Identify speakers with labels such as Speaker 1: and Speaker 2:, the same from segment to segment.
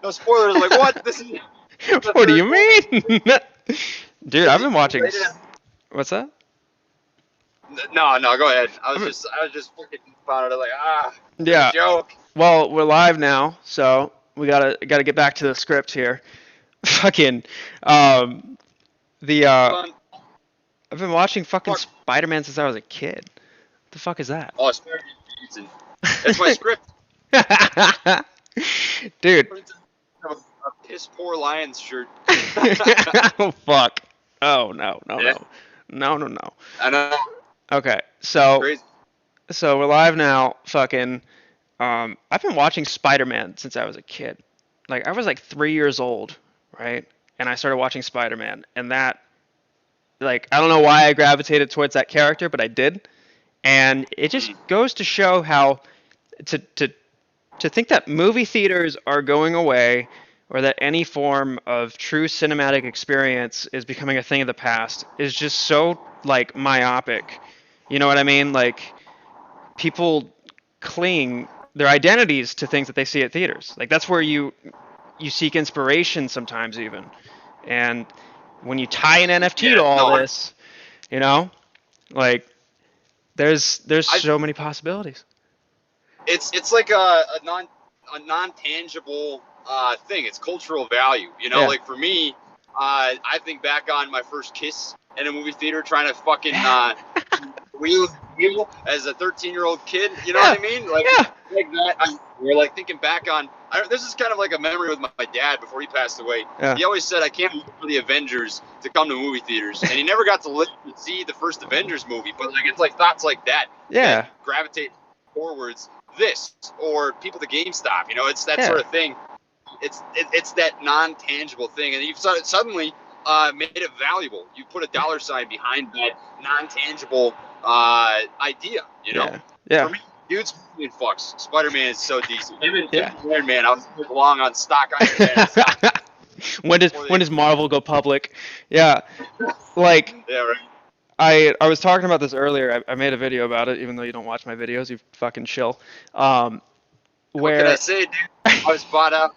Speaker 1: No spoilers. Like what? This is the
Speaker 2: What do
Speaker 1: third
Speaker 2: you
Speaker 1: movie.
Speaker 2: mean? Dude, I've been watching.
Speaker 1: Rated M.
Speaker 2: What's that?
Speaker 1: No, go ahead.
Speaker 2: I've been,
Speaker 1: I was just fucking found it like it was a
Speaker 2: yeah.
Speaker 1: joke.
Speaker 2: Well, we're live now, so we gotta get back to the script here. Fucking, um, the
Speaker 1: Fun.
Speaker 2: I've been watching fucking
Speaker 1: Fuck.
Speaker 2: Spider-Man since I was a kid. What the fuck is that?
Speaker 1: Oh, Spider-Man. That's my script.
Speaker 2: Dude.
Speaker 1: A piss poor Lions shirt.
Speaker 2: Oh fuck. Oh no, no,
Speaker 1: Yeah,
Speaker 2: no. No, no, no.
Speaker 1: I know.
Speaker 2: Okay, so
Speaker 1: Crazy.
Speaker 2: we're live now. Fucking I've been watching Spider-Man since I was a kid. Like I was like 3 years old, right? And I started watching Spider-Man, and that, like, I don't know why I gravitated towards that character, but I did. And it just goes to show how to to to think that movie theaters are going away, or that any form of true cinematic experience is becoming a thing of the past, is just so, like, myopic. You know what I mean? Like, people cling their identities to things that they see at theaters. Like, that's where you seek inspiration sometimes, even. And when you tie an NFT
Speaker 1: Yeah,
Speaker 2: to all
Speaker 1: no.
Speaker 2: this, you know, like, there's
Speaker 1: I
Speaker 2: so many possibilities.
Speaker 1: it's like a non tangible thing. It's cultural value. You know,
Speaker 2: Yeah.
Speaker 1: like for me, I think back on my first kiss in a movie theater, trying to fucking
Speaker 2: Yeah.
Speaker 1: wheel as a 13-year-old kid. You know
Speaker 2: Yeah.
Speaker 1: what I mean? Like
Speaker 2: Yeah.
Speaker 1: that. We're like thinking back on. This is kind of like a memory with my dad before he passed away.
Speaker 2: Yeah.
Speaker 1: He always said, "I can't wait for the Avengers to come to movie theaters," and he never got to live to see the first Avengers movie. But like, it's like thoughts like that
Speaker 2: Yeah.
Speaker 1: gravitate forwards this or people to GameStop. You know, it's that
Speaker 2: Yeah.
Speaker 1: sort of thing. It's that non-tangible thing, and you've suddenly made it valuable. You put a dollar sign behind that non-tangible idea. You know,
Speaker 2: Yeah. Yeah.
Speaker 1: for me, dude's million fucks. Spider-Man is so decent. Him
Speaker 2: Yeah.
Speaker 1: and Iron Man. I was long on stock Iron Man. Stock
Speaker 2: When does Marvel go public? Yeah. Like,
Speaker 1: yeah, right.
Speaker 2: I was talking about this earlier. I made a video about it, even though you don't watch my videos. You fucking chill.
Speaker 1: What can I
Speaker 2: Where
Speaker 1: say, dude? I was bought out.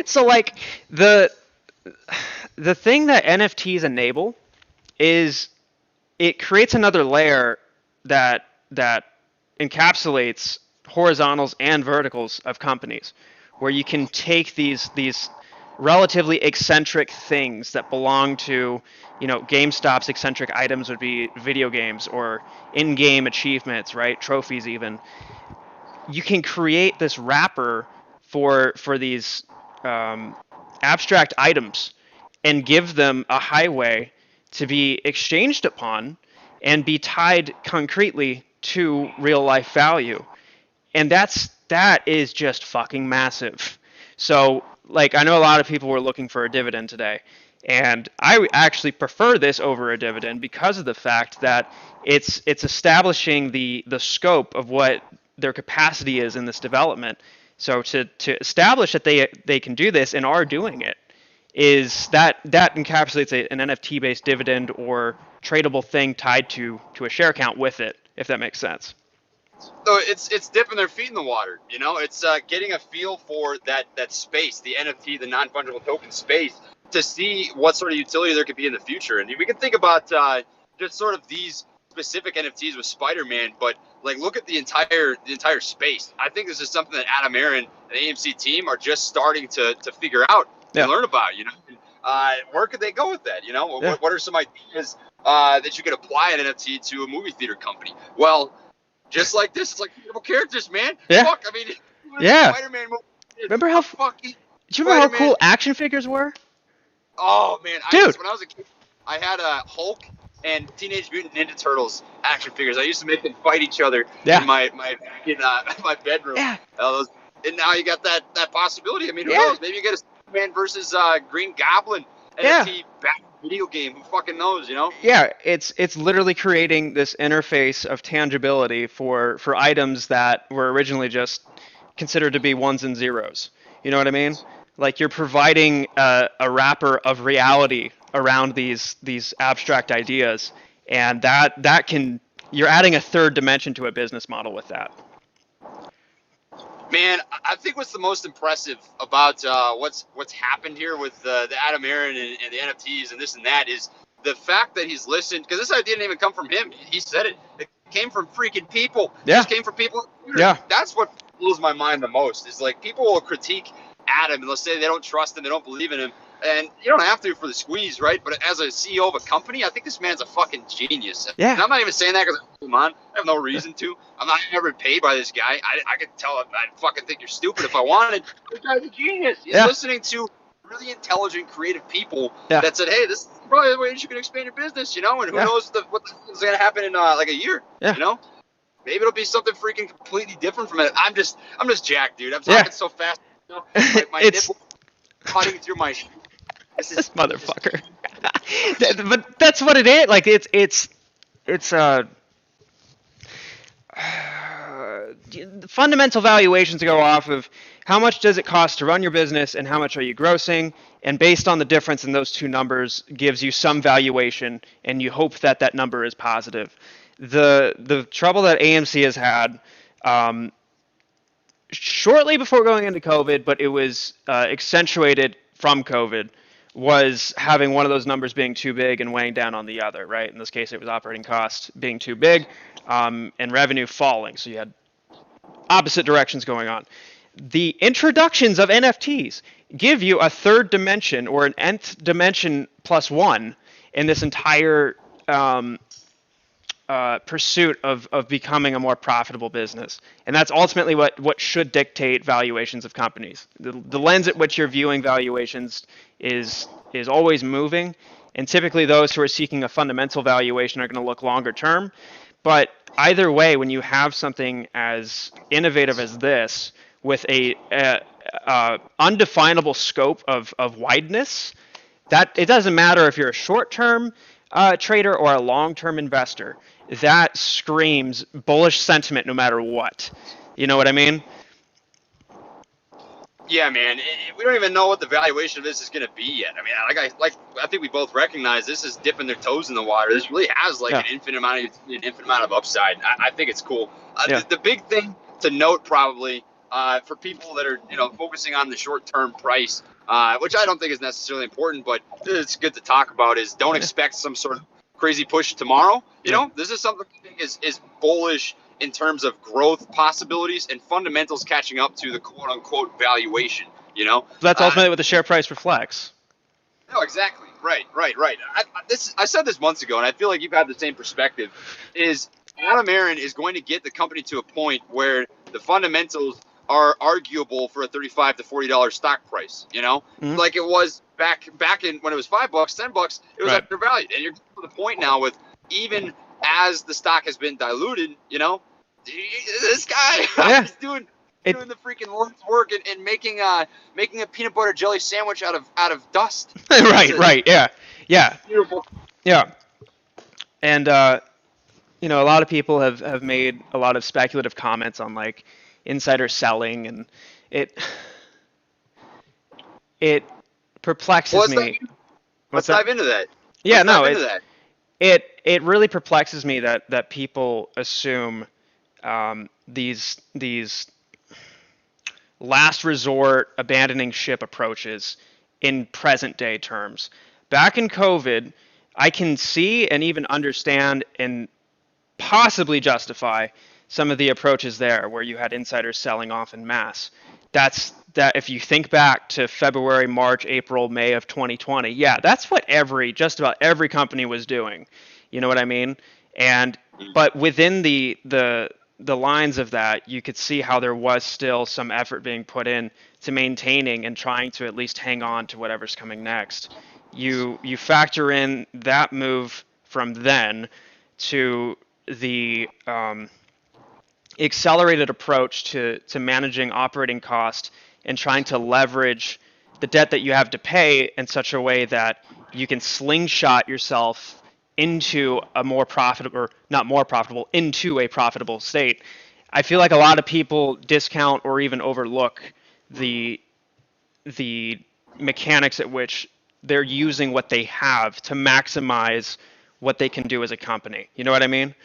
Speaker 2: so, like, the thing that NFTs enable is it creates another layer that encapsulates horizontals and verticals of companies, where you can take these relatively eccentric things that belong to, GameStop's eccentric items would be video games or in-game achievements, right? Trophies even. You can create this wrapper for these abstract items and give them a highway to be exchanged upon and be tied concretely to real life value. And that is just fucking massive. So, like, I know a lot of people were looking for a dividend today, and I actually prefer this over a dividend because of the fact that it's establishing the scope of what their capacity is in this development. So to establish that they can do this and are doing it, is that encapsulates an NFT based dividend or tradable thing tied to a share count with it, if that makes sense.
Speaker 1: So it's dipping their feet in the water. You know, it's getting a feel for that space, the NFT, the non fungible token space, to see what sort of utility there could be in the future. And we can think about just sort of these specific NFTs with Spider-Man, but like look at the entire space. I think this is something that Adam Aaron and the AMC team are just starting to figure out
Speaker 2: Yeah.
Speaker 1: and learn about. You know, where could they go with that? You know,
Speaker 2: Yeah.
Speaker 1: what are some ideas that you could apply an NFT to a movie theater company? Well, just like this, it's like beautiful characters, man.
Speaker 2: Yeah.
Speaker 1: Fuck, I mean,
Speaker 2: Yeah.
Speaker 1: Spider-Man movie.
Speaker 2: Remember how
Speaker 1: fucking
Speaker 2: do you remember how
Speaker 1: Spider-Man?
Speaker 2: cool action figures were?
Speaker 1: Oh man,
Speaker 2: Dude.
Speaker 1: When I was a kid, I had a Hulk and Teenage Mutant Ninja Turtles action figures. I used to make them fight each other
Speaker 2: Yeah.
Speaker 1: in my my bedroom.
Speaker 2: Yeah.
Speaker 1: And now you got that possibility. I mean, who
Speaker 2: Yeah.
Speaker 1: knows? Maybe you get a Spider-Man versus Green Goblin NFT back video game. Who fucking knows? You know?
Speaker 2: Yeah, it's literally creating this interface of tangibility for items that were originally just considered to be ones and zeros. You know what I mean? Like, you're providing a wrapper of reality around these abstract ideas, and that can, you're adding a third dimension to a business model with that.
Speaker 1: Man, I think what's the most impressive about what's happened here with the Adam Aaron and the NFTs and this and that is the fact that he's listened, because this idea didn't even come from him. He said it. It came from freaking people. It
Speaker 2: Yeah.
Speaker 1: just came from people.
Speaker 2: Yeah.
Speaker 1: That's what blows my mind the most is like people will critique Adam and they'll say they don't trust him, they don't believe in him. And you don't have to for the squeeze, right? But as a CEO of a company, I think this man's a fucking genius.
Speaker 2: Yeah.
Speaker 1: And I'm not even saying that because I'm on. I have no reason to. I'm not ever paid by this guy. I could tell him I'd fucking think you're stupid if I wanted. This guy's a genius. He's listening to really intelligent, creative people that said, hey, this is probably the way you can expand your business, you know? And who knows what is going to happen in like a year, you know? Maybe it'll be something freaking completely different from it. I'm just jacked, dude. I'm talking so fast. You know? My nipple cutting through my shirt.
Speaker 2: This motherfucker. But that's what it is. Like it's fundamental valuations go off of how much does it cost to run your business and how much are you grossing, and based on the difference in those two numbers gives you some valuation, and you hope that that number is positive. The trouble that AMC has had shortly before going into COVID, but it was accentuated from COVID, was having one of those numbers being too big and weighing down on the other, right? In this case, it was operating costs being too big and revenue falling. So you had opposite directions going on. The introductions of NFTs give you a third dimension or an nth dimension plus one in this entire pursuit of becoming a more profitable business. And that's ultimately what should dictate valuations of companies. The lens at which you're viewing valuations is always moving, and typically those who are seeking a fundamental valuation are going to look longer term. But either way, when you have something as innovative as this with a undefinable scope of wideness, that it doesn't matter if you're a short-term trader or a long-term investor, that screams bullish sentiment no matter what. You know what I mean?
Speaker 1: Yeah, man. We don't even know what the valuation of this is going to be yet. I mean, I think we both recognize this is dipping their toes in the water. This really has an infinite amount of upside. I think it's cool. The big thing to note probably for people that are focusing on the short-term price, which I don't think is necessarily important, but it's good to talk about, is don't expect some sort of crazy push tomorrow. You know, this is something I think is bullish in terms of growth possibilities and fundamentals catching up to the quote-unquote valuation, you know?
Speaker 2: That's ultimately what the share price reflects.
Speaker 1: No, exactly. Right. I said this months ago, and I feel like you've had the same perspective, is Adam Aaron is going to get the company to a point where the fundamentals are arguable for a $35 to $40 stock price, you know? Mm-hmm. Like it was back in when it was $5, $10, it was undervalued. And you're to the point now with even as the stock has been diluted, you know, this guy is doing the freaking Lord's work and making a peanut butter jelly sandwich out of dust.
Speaker 2: right. Yeah.
Speaker 1: Beautiful.
Speaker 2: Yeah. And a lot of people have made a lot of speculative comments on like insider selling, and it perplexes me.
Speaker 1: Let's dive into that.
Speaker 2: It really perplexes me that people assume these last resort abandoning ship approaches in present day terms. Back in COVID, I can see and even understand and possibly justify some of the approaches there where you had insiders selling off en masse. That if you think back to February, March, April, May of 2020, that's what just about every company was doing. You know what I mean? But within the lines of that, you could see how there was still some effort being put in to maintaining and trying to at least hang on to whatever's coming next. You factor in that move from then to the accelerated approach to managing operating cost and trying to leverage the debt that you have to pay in such a way that you can slingshot yourself into a more profitable, or not more profitable, into a profitable state. I feel like a lot of people discount or even overlook the mechanics at which they're using what they have to maximize what they can do as a company. You know what I mean?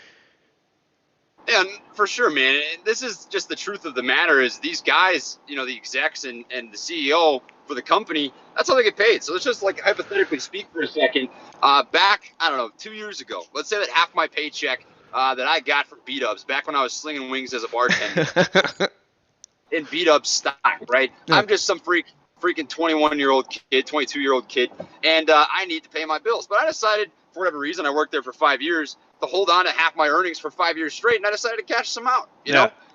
Speaker 1: Yeah, for sure, man. And this is just the truth of the matter is these guys, the execs and the CEO for the company, that's how they get paid. So let's just like hypothetically speak for a second. Back, I don't know, 2 years ago, let's say that half my paycheck that I got from B-dubs back when I was slinging wings as a bartender in B-dub stock, right?
Speaker 2: Yeah.
Speaker 1: I'm just some freaking 21-year-old kid, 22-year-old kid, and I need to pay my bills. But I decided, for whatever reason, I worked there for 5 years, to hold on to half my earnings for 5 years straight, and I decided to cash some out.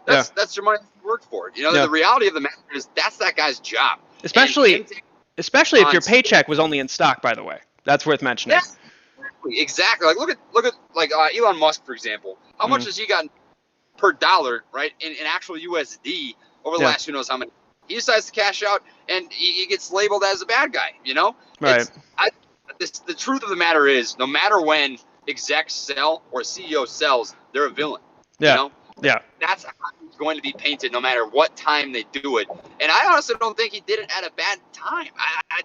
Speaker 1: That's your money you work for. The reality of the matter is that's that guy's job.
Speaker 2: Especially if your paycheck was only in stock, by the way. That's worth mentioning.
Speaker 1: Exactly. Like look at like Elon Musk, for example. How much has he gotten per dollar, right, in actual USD over the last who knows how many? He decides to cash out, and he gets labeled as a bad guy.
Speaker 2: Right.
Speaker 1: The truth of the matter is, no matter when execs sell or CEO sells, they're a villain.
Speaker 2: Yeah.
Speaker 1: That's how it's going to be painted, no matter what time they do it. And I honestly don't think he did it at a bad time.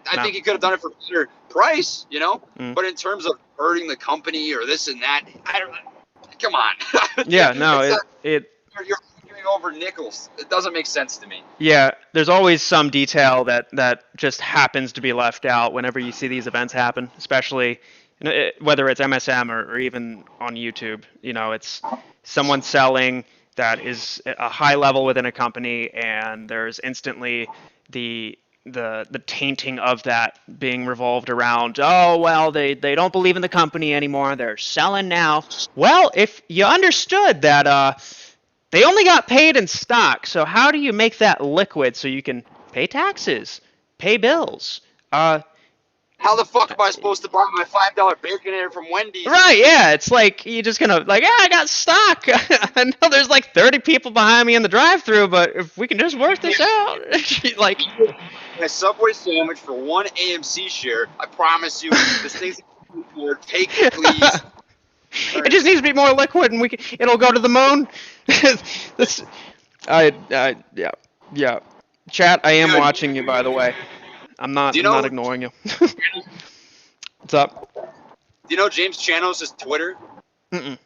Speaker 1: I think he could have done it for a better price, But in terms of hurting the company or this and that, I don't. Come on.
Speaker 2: Yeah. No. You're
Speaker 1: arguing over nickels. It doesn't make sense to me.
Speaker 2: Yeah. There's always some detail that just happens to be left out whenever you see these events happen, especially whether it's MSM or even on YouTube. It's someone selling that is a high level within a company, and there's instantly the tainting of that being revolved around, oh, well, they don't believe in the company anymore, they're selling now. Well, if you understood that they only got paid in stock, so how do you make that liquid so you can pay taxes, pay bills?
Speaker 1: How the fuck am I supposed to buy my $5 Baconator from Wendy's?
Speaker 2: Right, yeah. It's like you're just gonna I got stock. I know there's like 30 people behind me in the drive-through, but if we can just work this out, like
Speaker 1: a Subway sandwich for one AMC share, I promise you, this thing's take it, please.
Speaker 2: It just needs to be more liquid, and it'll go to the moon. Yeah. Chat, I am watching you, by the way. I'm not ignoring you. What's up?
Speaker 1: Do you know James Chanos' Twitter?
Speaker 2: Mm-mm.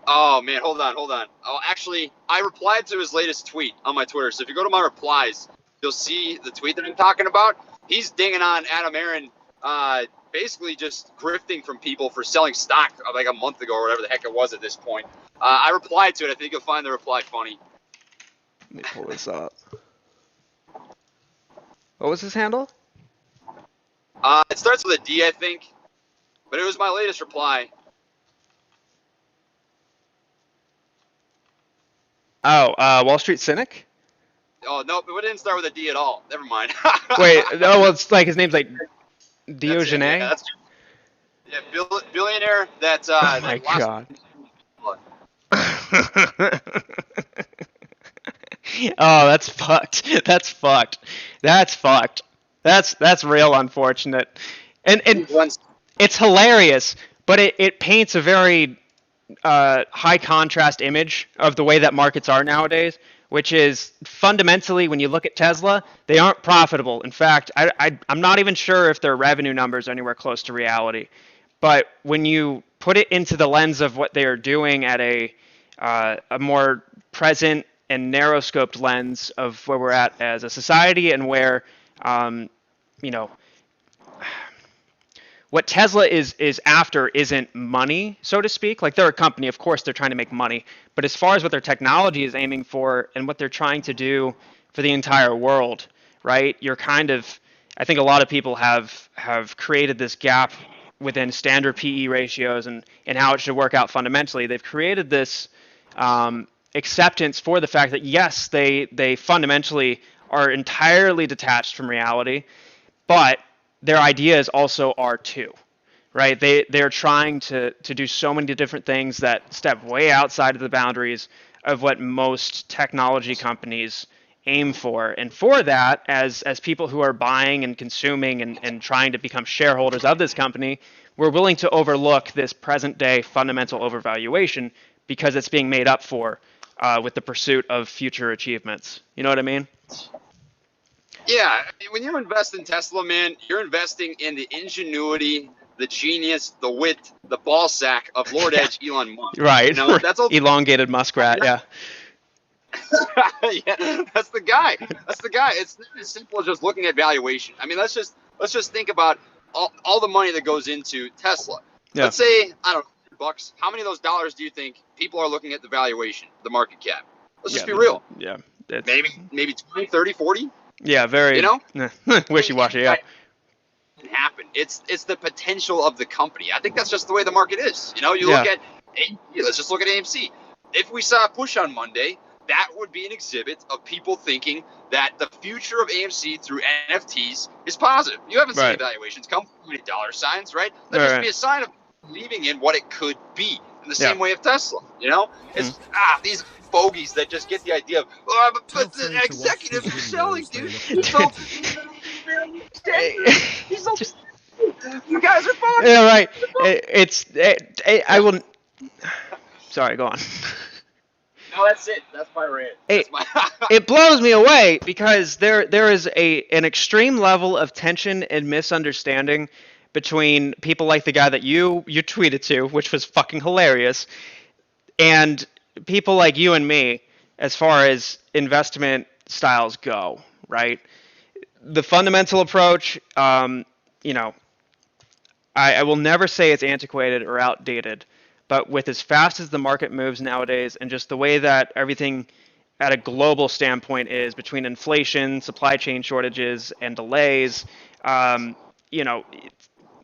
Speaker 1: Oh, man, hold on. Oh, actually, I replied to his latest tweet on my Twitter. So if you go to my replies, you'll see the tweet that I'm talking about. He's dinging on Adam Aaron, basically just grifting from people for selling stock like a month ago or whatever the heck it was at this point. I replied to it. I think you'll find the reply funny.
Speaker 2: Let me pull this up. What was his handle?
Speaker 1: It starts with a D, I think, but it was my latest reply.
Speaker 2: Oh, Wall Street Cynic?
Speaker 1: Oh, no, it didn't start with a D at all. Never mind.
Speaker 2: Wait, no, well, it's like his name's like Diogenes?
Speaker 1: Billionaire that's...
Speaker 2: oh, my God. Oh, that's fucked. That's fucked. That's real unfortunate. And it's hilarious, but it paints a very high contrast image of the way that markets are nowadays, which is fundamentally, when you look at Tesla, they aren't profitable. In fact, I'm not even sure if their revenue numbers are anywhere close to reality. But when you put it into the lens of what they are doing at a more present and narrow-scoped lens of where we're at as a society, and where, what Tesla is after isn't money, so to speak. Like, they're a company, of course, they're trying to make money. But as far as what their technology is aiming for and what they're trying to do for the entire world, right? I think a lot of people have created this gap within standard PE ratios and how it should work out fundamentally. They've created this acceptance for the fact that, yes, they fundamentally are entirely detached from reality, but their ideas also are too, right? They're trying to do so many different things that step way outside of the boundaries of what most technology companies aim for. And for that, as people who are buying and consuming and trying to become shareholders of this company, we're willing to overlook this present day fundamental overvaluation because it's being made up for with the pursuit of future achievements. You know what I mean?
Speaker 1: Yeah, when you invest in Tesla, man, you're investing in the ingenuity the genius, the wit, the ball sack of Lord Edge Elon Musk.
Speaker 2: Right.
Speaker 1: You know, that's all.
Speaker 2: Elongated muskrat. Yeah.
Speaker 1: Yeah, that's the guy. That's the guy. It's not as simple as just looking at valuation. I mean, let's just think about all the money that goes into Tesla.
Speaker 2: Yeah.
Speaker 1: Let's say, I don't know, $100. How many of those dollars do you think people are looking at the valuation, the market cap? Let's just be real.
Speaker 2: Yeah.
Speaker 1: Maybe 20, 30, 40.
Speaker 2: Yeah. Very.
Speaker 1: You know,
Speaker 2: wishy-washy. Yeah.
Speaker 1: Happen. It's the potential of the company. I think that's just the way the market is. You know, you look at let's just look at AMC. If we saw a push on Monday, that would be an exhibit of people thinking that the future of AMC through NFTs is positive. You haven't seen evaluations come with dollar signs, right? That'd just be a sign of believing in what it could be. In the same way of Tesla, you know, it's these bogeys that just get the idea of, but the executives are selling, dude. You guys are fine.
Speaker 2: Yeah, right. I will. Sorry, go on.
Speaker 1: No, that's it. That's my rant.
Speaker 2: It blows me away because there is an extreme level of tension and misunderstanding between people like the guy that you tweeted to, which was fucking hilarious, and people like you and me as far as investment styles go, right? The fundamental approach, you know, I will never say it's antiquated or outdated, but with as fast as the market moves nowadays and just the way that everything at a global standpoint is between inflation, supply chain shortages, and delays, you know,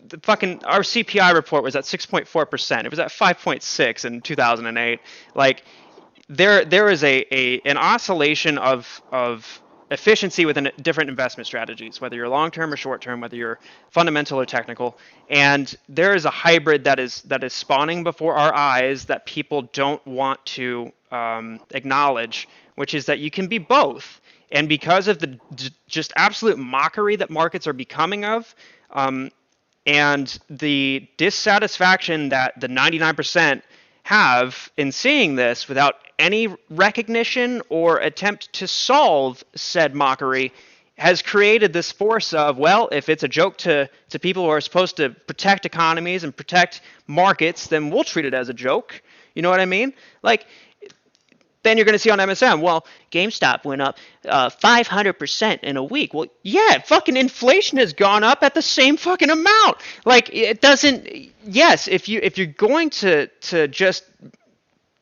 Speaker 2: the fucking our CPI report was at 6.4%. It was at 5.6 in 2008. Like there is an oscillation of efficiency within different investment strategies, whether you're long-term or short-term, whether you're fundamental or technical. And there is a hybrid that is spawning before our eyes that people don't want to acknowledge, which is that you can be both. And because of the just absolute mockery that markets are becoming of, and the dissatisfaction that the 99% have in seeing this without any recognition or attempt to solve said mockery, has created this force of, well, if it's a joke to people who are supposed to protect economies and protect markets, then we'll treat it as a joke. You know what I mean? Like, then you're going to see on MSM, well, GameStop went up 500% in a week. Well, yeah, fucking inflation has gone up at the same fucking amount. Like, it doesn't. Yes, if you're going to just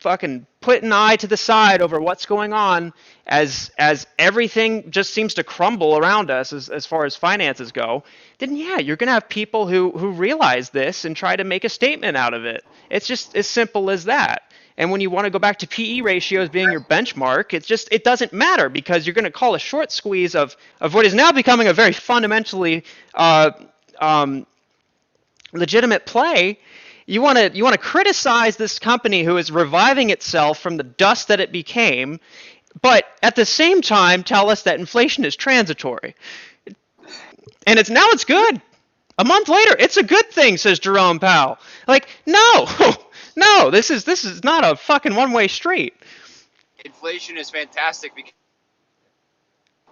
Speaker 2: fucking put an eye to the side over what's going on as everything just seems to crumble around us as far as finances go, then yeah, you're going to have people who realize this and try to make a statement out of it. It's just as simple as that. And when you want to go back to PE ratios being your benchmark, it doesn't matter because you're going to call a short squeeze of what is now becoming a very fundamentally legitimate play. You want to criticize this company who is reviving itself from the dust that it became, but at the same time tell us that inflation is transitory. And it's good. A month later, it's a good thing, says Jerome Powell. Like, no. No, this is not a fucking one-way street.
Speaker 1: Inflation is fantastic because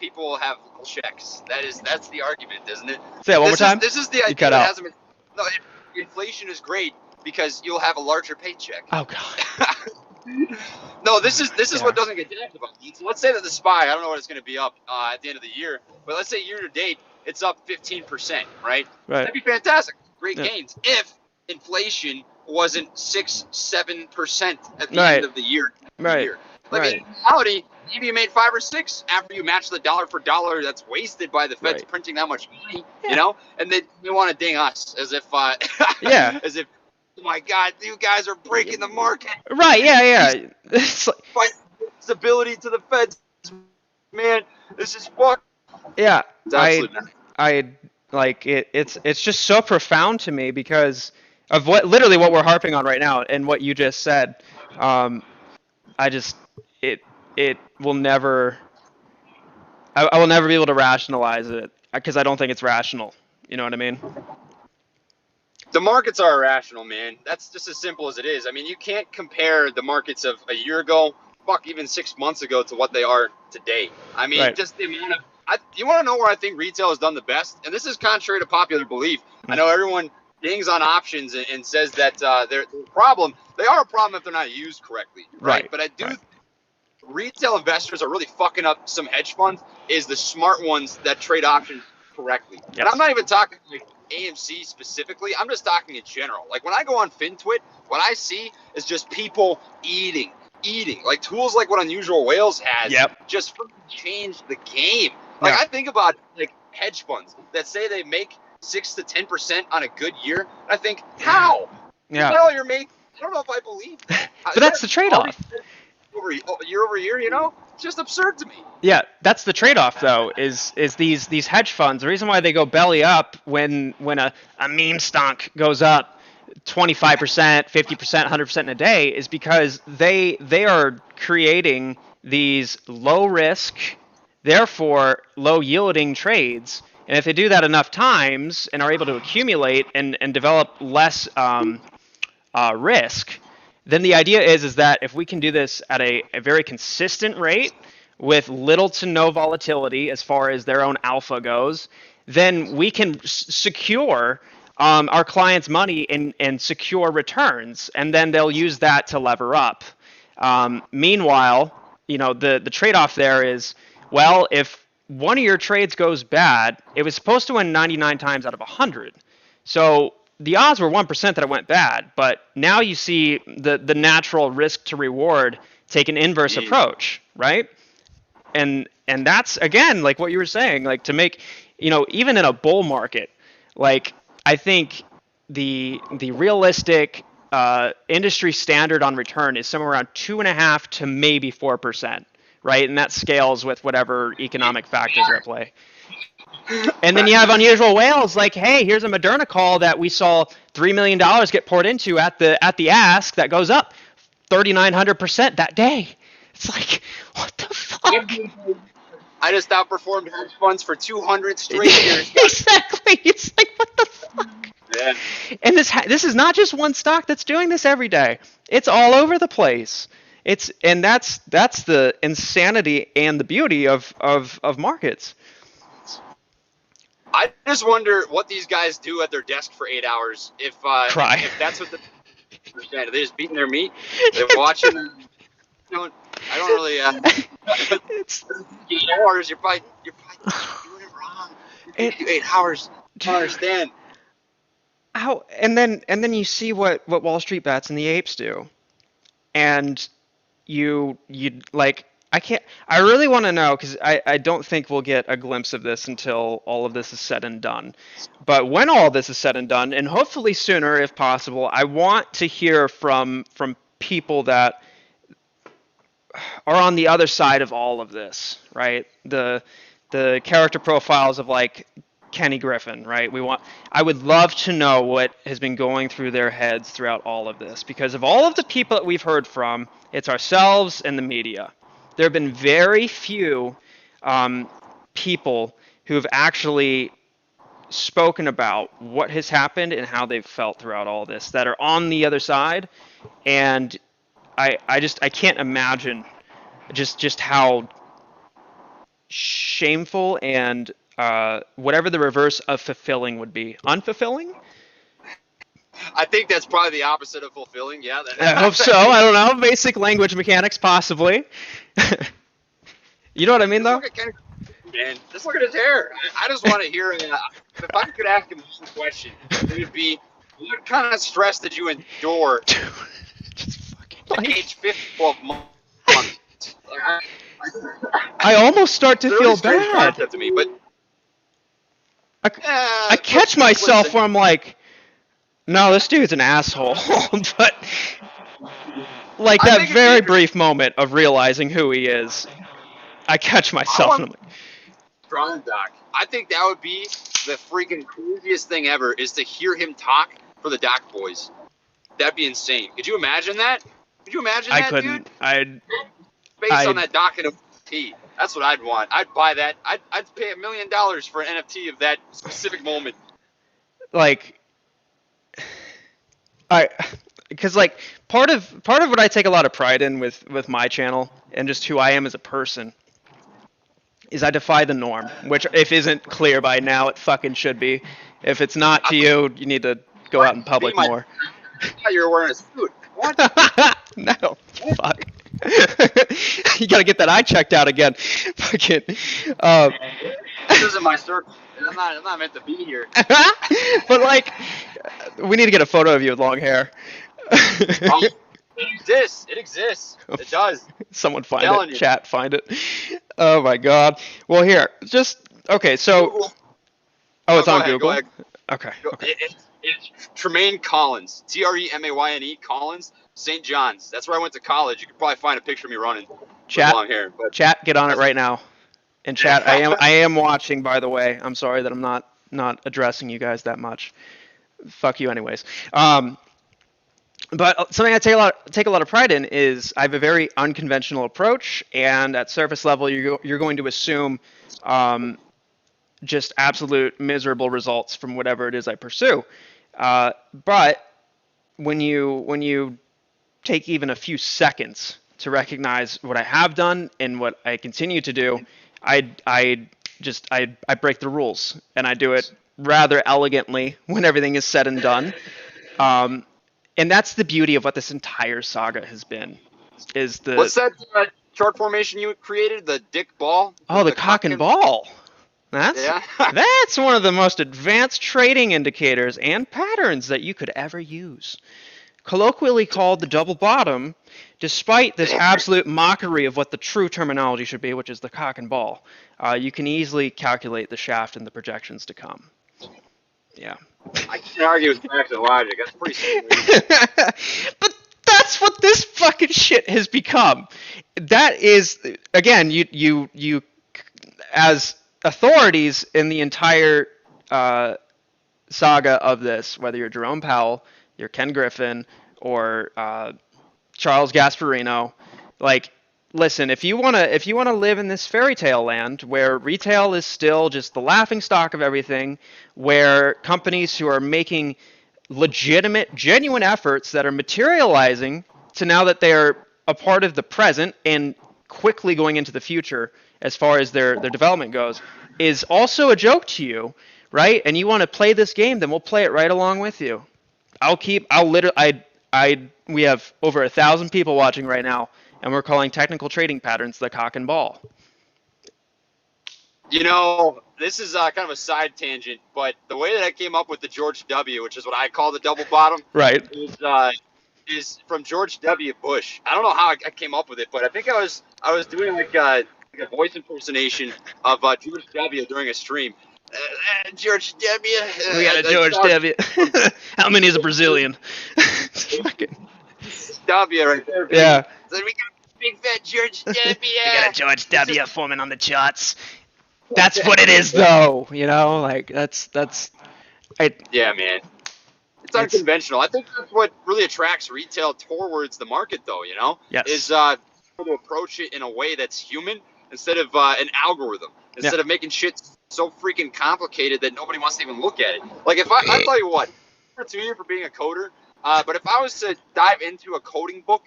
Speaker 1: people will have checks. That's the argument, isn't it?
Speaker 2: Say that one more time.
Speaker 1: This is the idea that hasn't been. No, inflation is great because you'll have a larger paycheck.
Speaker 2: Oh god.
Speaker 1: No, this is what doesn't get talked about. So let's say that the SPY, I don't know what it's going to be up at the end of the year, but let's say year to date it's up 15%, right? That'd be fantastic. Great gains if inflation wasn't 6-7% at the end of the year. Like in reality, maybe you made 5 or 6 after you match the dollar for dollar that's wasted by the Feds printing that much money, you know, and then they want to ding us as if as if, oh my God, you guys are breaking the market.
Speaker 2: Right? Yeah. It's
Speaker 1: like, stability to the Feds, man. This is fuck.
Speaker 2: Yeah, I like it. It's just so profound to me because of literally what we're harping on right now and what you just said. It will never. I will never be able to rationalize it because I don't think it's rational. You know what I mean?
Speaker 1: The markets are irrational, man. That's just as simple as it is. I mean, you can't compare the markets of a year ago, even 6 months ago, to what they are today. I mean, just the amount of. You want to know where I think retail has done the best? And this is contrary to popular belief. I know everyone dings on options and says that they're a problem. They are a problem if they're not used correctly, right? But I do think retail investors are really fucking up some hedge funds is the smart ones that trade options correctly.
Speaker 2: Yep.
Speaker 1: And I'm not even talking like AMC specifically. I'm just talking in general. Like when I go on FinTwit, what I see is just people eating. Like tools like what Unusual Whales has just changed the game. Like I think about like hedge funds that say they make 6 to 10% on a good year. And I think, how?
Speaker 2: Yeah.
Speaker 1: Well, you're making. I don't know if I believe that.
Speaker 2: But that's the trade-off.
Speaker 1: Year over year, you know, it's just absurd to me.
Speaker 2: Yeah, that's the trade-off though. Is these hedge funds? The reason why they go belly up when a meme stock goes up 25%, 50%, 100% in a day is because they are creating these low risk, therefore low yielding trades. And if they do that enough times and are able to accumulate and develop less risk, then the idea is that if we can do this at a very consistent rate with little to no volatility as far as their own alpha goes, then we can secure our clients' money and secure returns, and then they'll use that to lever up. Meanwhile, you know, the trade-off there is, well, if one of your trades goes bad, it was supposed to win 99 times out of 100. So the odds were 1% that it went bad, but now you see the natural risk to reward take an inverse approach, right? And that's, again, like what you were saying, like to make, you know, even in a bull market, like I think the realistic industry standard on return is somewhere around 2.5 to maybe 4%, right? And that scales with whatever economic factors are at play. And then you have Unusual Whales, like, hey, here's a Moderna call that we saw $3 million get poured into at the ask that goes up 3,900% that day. It's like, what the fuck?
Speaker 1: I just outperformed hedge funds for 200 straight years.
Speaker 2: Exactly. It's like, what the fuck?
Speaker 1: Yeah.
Speaker 2: And this is not just one stock that's doing this every day. It's all over the place. That's the insanity and the beauty of markets.
Speaker 1: I just wonder what these guys do at their desk for 8 hours. If that's what they're just beating their meat. They're watching. I don't really. It's 8 hours. You're probably doing it wrong. 8 hours. I don't understand.
Speaker 2: How and then you see what Wall Street Bets and the apes do, and you like. I really want to know, because I don't think we'll get a glimpse of this until all of this is said and done. But when all this is said and done, and hopefully sooner if possible, I want to hear from people that are on the other side of all of this, right? The character profiles of like Kenny Griffin, right? I would love to know what has been going through their heads throughout all of this, because of all of the people that we've heard from, it's ourselves and the media. There have been very few people who have actually spoken about what has happened and how they've felt throughout all this that are on the other side. And I can't imagine just how shameful and whatever the reverse of fulfilling would be. Unfulfilling?
Speaker 1: I think that's probably the opposite of fulfilling. Yeah.
Speaker 2: I hope so. I don't know. Basic language mechanics, possibly. You know what I mean, though?
Speaker 1: Man, just look at his hair. I just want to hear. If I could ask him a question, it would be, what kind of stress did you endure?
Speaker 2: Just fucking
Speaker 1: at age 50, 12 months.
Speaker 2: I almost start to feel bad.
Speaker 1: To me, but
Speaker 2: I catch myself where I'm like, no, this dude's an asshole. But like that very brief moment of realizing who he is, I catch myself and I'm like,
Speaker 1: strong doc. I think that would be the freaking craziest thing ever, is to hear him talk for the Doc Boys. That'd be insane. Could you imagine that? Could you imagine that, dude?
Speaker 2: I couldn't.
Speaker 1: Based on that Doc NFT. That's what I'd want. I'd buy that. I'd pay $1 million for an NFT of that specific moment.
Speaker 2: Like, because like part of what I take a lot of pride in with my channel and just who I am as a person is I defy the norm, which if isn't clear by now, it fucking should be. If it's not to you, you need to go out in public more.
Speaker 1: I thought you were wearing a suit. What?
Speaker 2: No, fuck. You gotta get that eye checked out again. Fucking.
Speaker 1: This isn't my circle. I'm not meant to be here.
Speaker 2: But like, we need to get a photo of you with long hair.
Speaker 1: It exists. It exists. It does.
Speaker 2: Someone find it. You. Chat, find it. Oh my god. Well, here, just okay. So,
Speaker 1: Google.
Speaker 2: it's on Google. Okay.
Speaker 1: It's Tremaine Collins. Tremayne Collins. St. John's. That's where I went to college. You could probably find a picture of me running with long hair. But
Speaker 2: chat, get on it right now. And chat, I am watching. By the way, I'm sorry that I'm not addressing you guys that much. Fuck you, anyways. But something I take a lot of pride in is I have a very unconventional approach, and at surface level, you're going to assume just absolute miserable results from whatever it is I pursue. But when you take even a few seconds to recognize what I have done and what I continue to do, I break the rules, and I do it rather elegantly when everything is said and done. And that's the beauty of what this entire saga has been. What's
Speaker 1: that chart formation you created? The dick ball?
Speaker 2: Oh, the cock and ball. That's one of the most advanced trading indicators and patterns that you could ever use. Colloquially called the double bottom, despite this absolute mockery of what the true terminology should be, which is the cock and ball, you can easily calculate the shaft and the projections to come. Yeah.
Speaker 1: I can't argue with facts and logic. That's pretty simple.
Speaker 2: But that's what this fucking shit has become. That is, again, you as authorities in the entire saga of this, whether you're Jerome Powell, you're Ken Griffin, or Charles Gasparino, like, listen, if you wanna live in this fairy tale land where retail is still just the laughing stock of everything, where companies who are making legitimate, genuine efforts that are materializing to now that they are a part of the present and quickly going into the future as far as their development goes, is also a joke to you, right? And you want to play this game, then we'll play it right along with you. We have over 1,000 people watching right now, and we're calling technical trading patterns the cock and ball.
Speaker 1: You know, this is kind of a side tangent, but the way that I came up with the George W., which is what I call the double bottom,
Speaker 2: right,
Speaker 1: is from George W. Bush. I don't know how I came up with it, but I think I was doing like a voice impersonation of George W. during a stream. George W.
Speaker 2: We got a George W. How many is a Brazilian?
Speaker 1: W right there. Baby.
Speaker 2: Yeah.
Speaker 1: So we got a big fat George W.
Speaker 2: We got a George W. forming on the charts. That's what it is, though. You know, like that's.
Speaker 1: Yeah, man. It's unconventional. I think that's what really attracts retail towards the market, though. You know,
Speaker 2: yes.
Speaker 1: Is to approach it in a way that's human instead of an algorithm. Instead of making shit so freaking complicated that nobody wants to even look at it. Like if I'll tell you what, to you for being a coder. But if I was to dive into a coding book,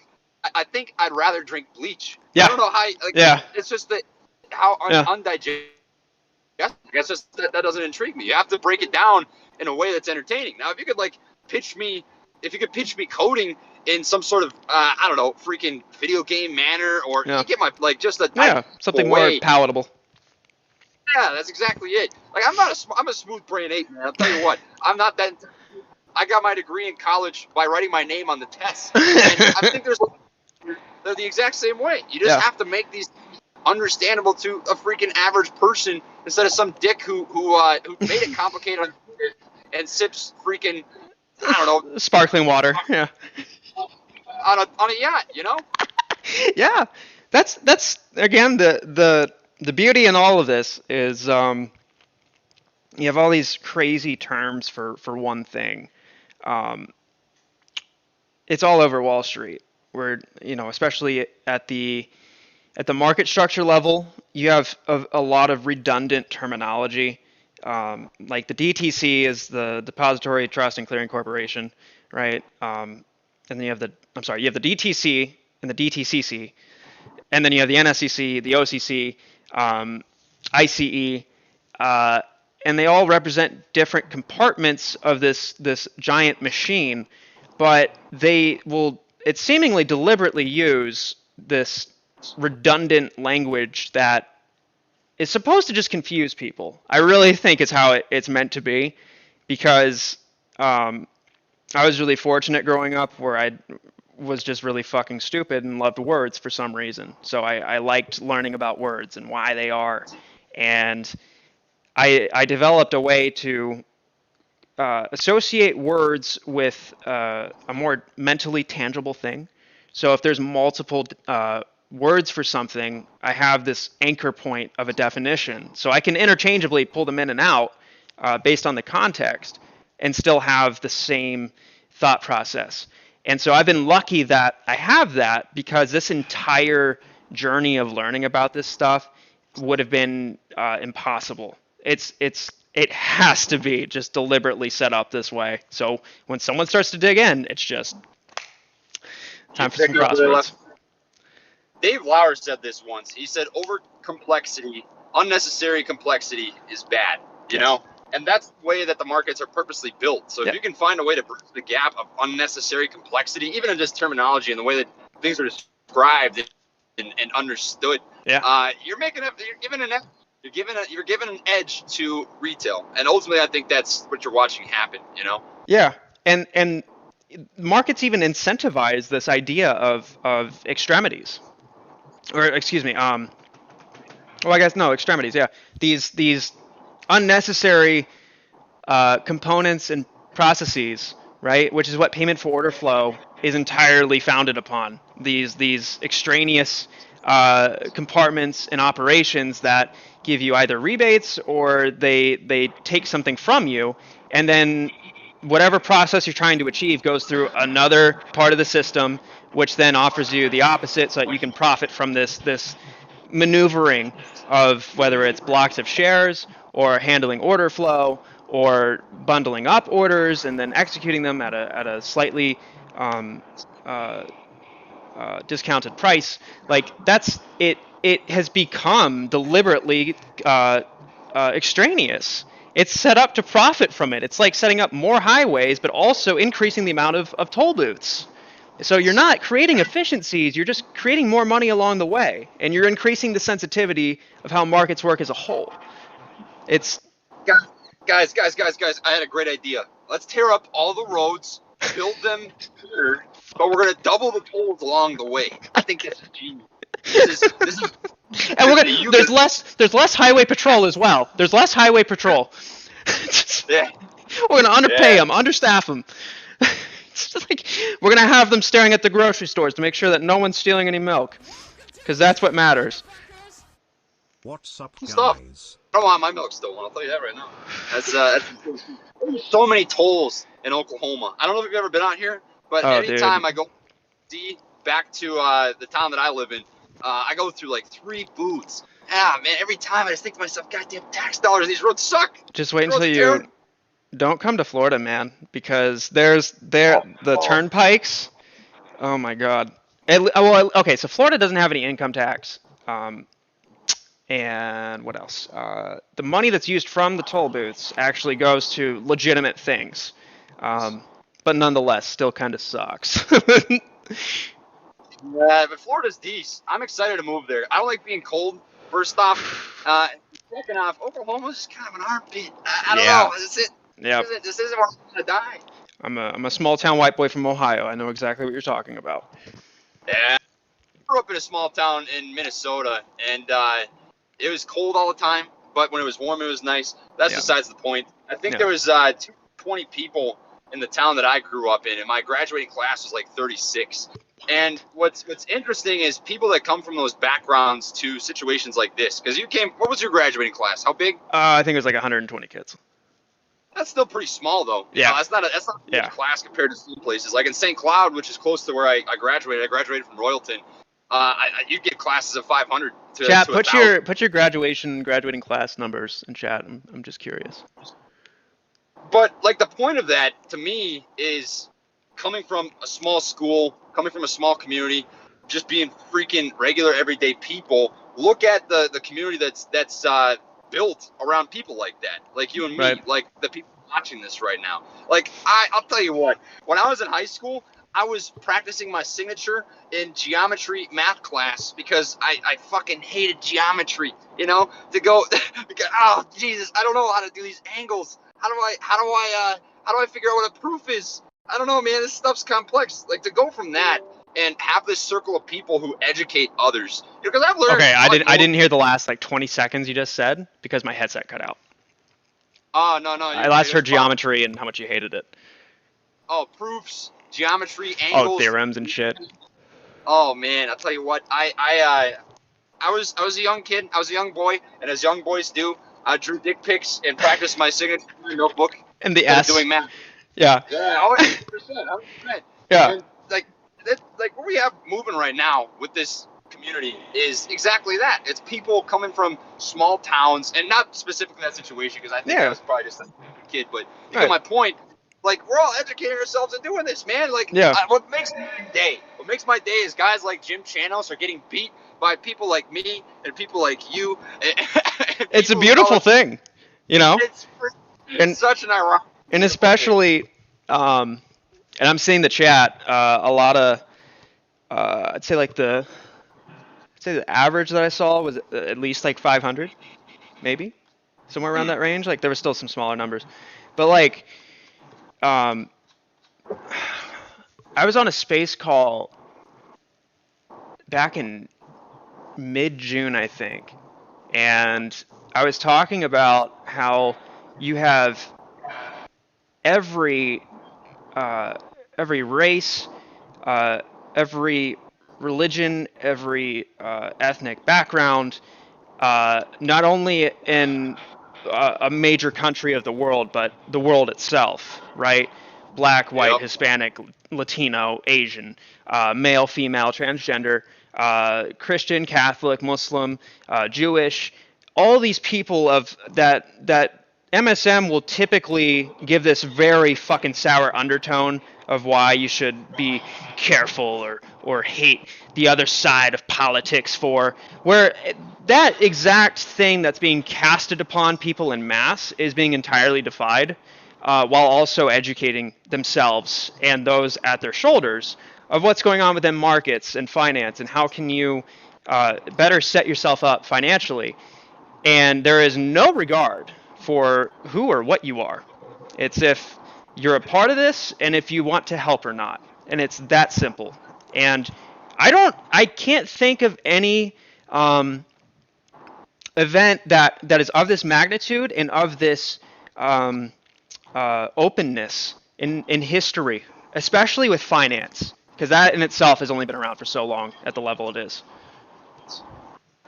Speaker 1: I think I'd rather drink bleach.
Speaker 2: Yeah.
Speaker 1: I don't know how. Like, it's just that how undigested. I guess just that doesn't intrigue me. You have to break it down in a way that's entertaining. Now, if you could pitch me coding in some sort of I don't know, freaking video game manner, or you get my just a
Speaker 2: something more palatable.
Speaker 1: Yeah, that's exactly it. Like I'm a smooth brain ape, man. I'll tell you what, I'm not that. I got my degree in college by writing my name on the test. And I think they're the exact same way. You just have to make these understandable to a freaking average person instead of some dick who made it complicated and sips freaking, I don't know,
Speaker 2: sparkling water. Yeah.
Speaker 1: On a yacht, you know?
Speaker 2: Yeah. That's again the beauty in all of this is you have all these crazy terms for one thing. It's all over Wall Street, where especially at the market structure level, you have a lot of redundant terminology. Like the DTC is the Depository Trust and Clearing Corporation, right? And then you have the DTC and the DTCC, and then you have the NSCC, the OCC, ICE, and they all represent different compartments of this giant machine, but they will it seemingly deliberately use this redundant language that is supposed to just confuse people. I really think it's how it's meant to be, because I was really fortunate growing up where I was just really fucking stupid and loved words for some reason. So I liked learning about words and why they are. And I developed a way to associate words with a more mentally tangible thing. So if there's multiple words for something, I have this anchor point of a definition. So I can interchangeably pull them in and out based on the context and still have the same thought process. And so I've been lucky that I have that, because this entire journey of learning about this stuff would have been impossible. It has to be just deliberately set up this way. So when someone starts to dig in, it's just time for some crosswords.
Speaker 1: Dave Lauer said this once. He said, over complexity, unnecessary complexity is bad, you know? And that's the way that the markets are purposely built. So if you can find a way to bridge the gap of unnecessary complexity, even in just terminology and the way that things are described and understood, you're giving an edge to retail. And ultimately, I think that's what you're watching happen, you know?
Speaker 2: Yeah. And markets even incentivize this idea of extremities. Or excuse me, extremities, yeah. These unnecessary components and processes, right? Which is what payment for order flow is entirely founded upon. These extraneous compartments and operations that give you either rebates or they take something from you, and then whatever process you're trying to achieve goes through another part of the system, which then offers you the opposite, so that you can profit from this maneuvering of whether it's blocks of shares or handling order flow or bundling up orders and then executing them at a slightly discounted price. Like, that's it. It has become deliberately extraneous. It's set up to profit from it. It's like setting up more highways, but also increasing the amount of toll booths. So you're not creating efficiencies, you're just creating more money along the way, and you're increasing the sensitivity of how markets work as a whole. It's
Speaker 1: guys, I had a great idea. Let's tear up all the roads, build them here, but we're gonna double the tolls along the way. I think this is genius. This is
Speaker 2: and there's less highway patrol as well. There's less highway patrol.
Speaker 1: Yeah.
Speaker 2: We're gonna underpay them, understaff them. It's just like, we're gonna have them staring at the grocery stores to make sure that no one's stealing any milk, because that's what matters.
Speaker 3: What's up, guys?
Speaker 1: Stop. I don't want my milk stolen. I'll tell you that right now. That's so many tolls in Oklahoma. I don't know if you've ever been out here, but anytime I go back to the town that I live in, I go through like 3 booths. Yeah, man. Every time I just think to myself, goddamn tax dollars, these roads suck.
Speaker 2: Just wait until you don't come to Florida, man, because the turnpikes. Oh my God. Okay, so Florida doesn't have any income tax. And what else? The money that's used from the toll booths actually goes to legitimate things. But nonetheless, still kind of sucks.
Speaker 1: Yeah, but Florida's decent. I'm excited to move there. I don't like being cold, first off. Second off, Oklahoma's kind of an armpit. I don't know. This is it.
Speaker 2: Yeah.
Speaker 1: This isn't where I'm going to die.
Speaker 2: I'm a small town white boy from Ohio. I know exactly what you're talking about.
Speaker 1: Yeah. I grew up in a small town in Minnesota, and it was cold all the time, but when it was warm, it was nice. That's besides the point. I think there was 220 people in the town that I grew up in, and my graduating class was like 36. And what's interesting is people that come from those backgrounds to situations like this. Because what was your graduating class? How big?
Speaker 2: I think it was like 120 kids.
Speaker 1: That's still pretty small, though.
Speaker 2: Yeah.
Speaker 1: You know, that's not a big class compared to some places. Like in St. Cloud, which is close to where I graduated. I graduated from Royalton. You'd get classes of 500 to
Speaker 2: chat,
Speaker 1: to
Speaker 2: put
Speaker 1: 1,000.
Speaker 2: your graduating class numbers in chat. I'm just curious.
Speaker 1: But like the point of that to me is coming from a small school, coming from a small community, just being freaking regular everyday people. Look at the community that's built around people like that, like you and me,
Speaker 2: Right.
Speaker 1: like the people watching this right now. Like I'll tell you what, when I was in high school, I was practicing my signature in geometry math class because I fucking hated geometry, you know, to go because, oh Jesus, I don't know how to do these angles. How do I figure out what a proof is? I don't know, man. This stuff's complex. Like to go from that and have this circle of people who educate others. Because I've learned.
Speaker 2: Okay,
Speaker 1: Like,
Speaker 2: I didn't hear the last like 20 seconds you just said because my headset cut out.
Speaker 1: Oh no,
Speaker 2: I last heard geometry and how much you hated it.
Speaker 1: Oh, proofs, geometry,
Speaker 2: Oh,
Speaker 1: angles.
Speaker 2: theorems and shit.
Speaker 1: Oh man, I'll tell you what. I was a young kid. I was a young boy, and as young boys do, I drew dick pics and practiced my signature in my notebook.
Speaker 2: And the
Speaker 1: instead of
Speaker 2: S.
Speaker 1: doing math.
Speaker 2: Yeah.
Speaker 1: Yeah, 100%.
Speaker 2: Yeah.
Speaker 1: And like what we have moving right now with this community is exactly that. It's people coming from small towns, and not specifically that situation because I think I was probably just a kid, but you get my point. Like we're all educating ourselves and doing this, man. Like what makes my day is guys like Jim Chanos are getting beat by people like me and people like you. And
Speaker 2: it's a beautiful thing, you know.
Speaker 1: It's such an ironic.
Speaker 2: And especially, and I'm seeing the chat. A lot of, I'd say the average that I saw was at least like 500, maybe, somewhere around that range. Like there were still some smaller numbers, but like, I was on a space call back in mid-June, I think, and I was talking about how you have every race, every religion, every ethnic background, not only in a major country of the world, but the world itself, right? Black, white, Hispanic, Latino, Asian, male, female, transgender, Christian, Catholic, Muslim, Jewish, all these people of that MSM will typically give this very fucking sour undertone of why you should be careful or hate the other side of politics for, where that exact thing that's being casted upon people in mass is being entirely defied, while also educating themselves and those at their shoulders of what's going on within markets and finance and how can you better set yourself up financially. And there is no regard for who or what you are. It's if you're a part of this and if you want to help or not. And it's that simple. And I can't think of any event that is of this magnitude and of this openness in history, especially with finance, because that in itself has only been around for so long at the level it is.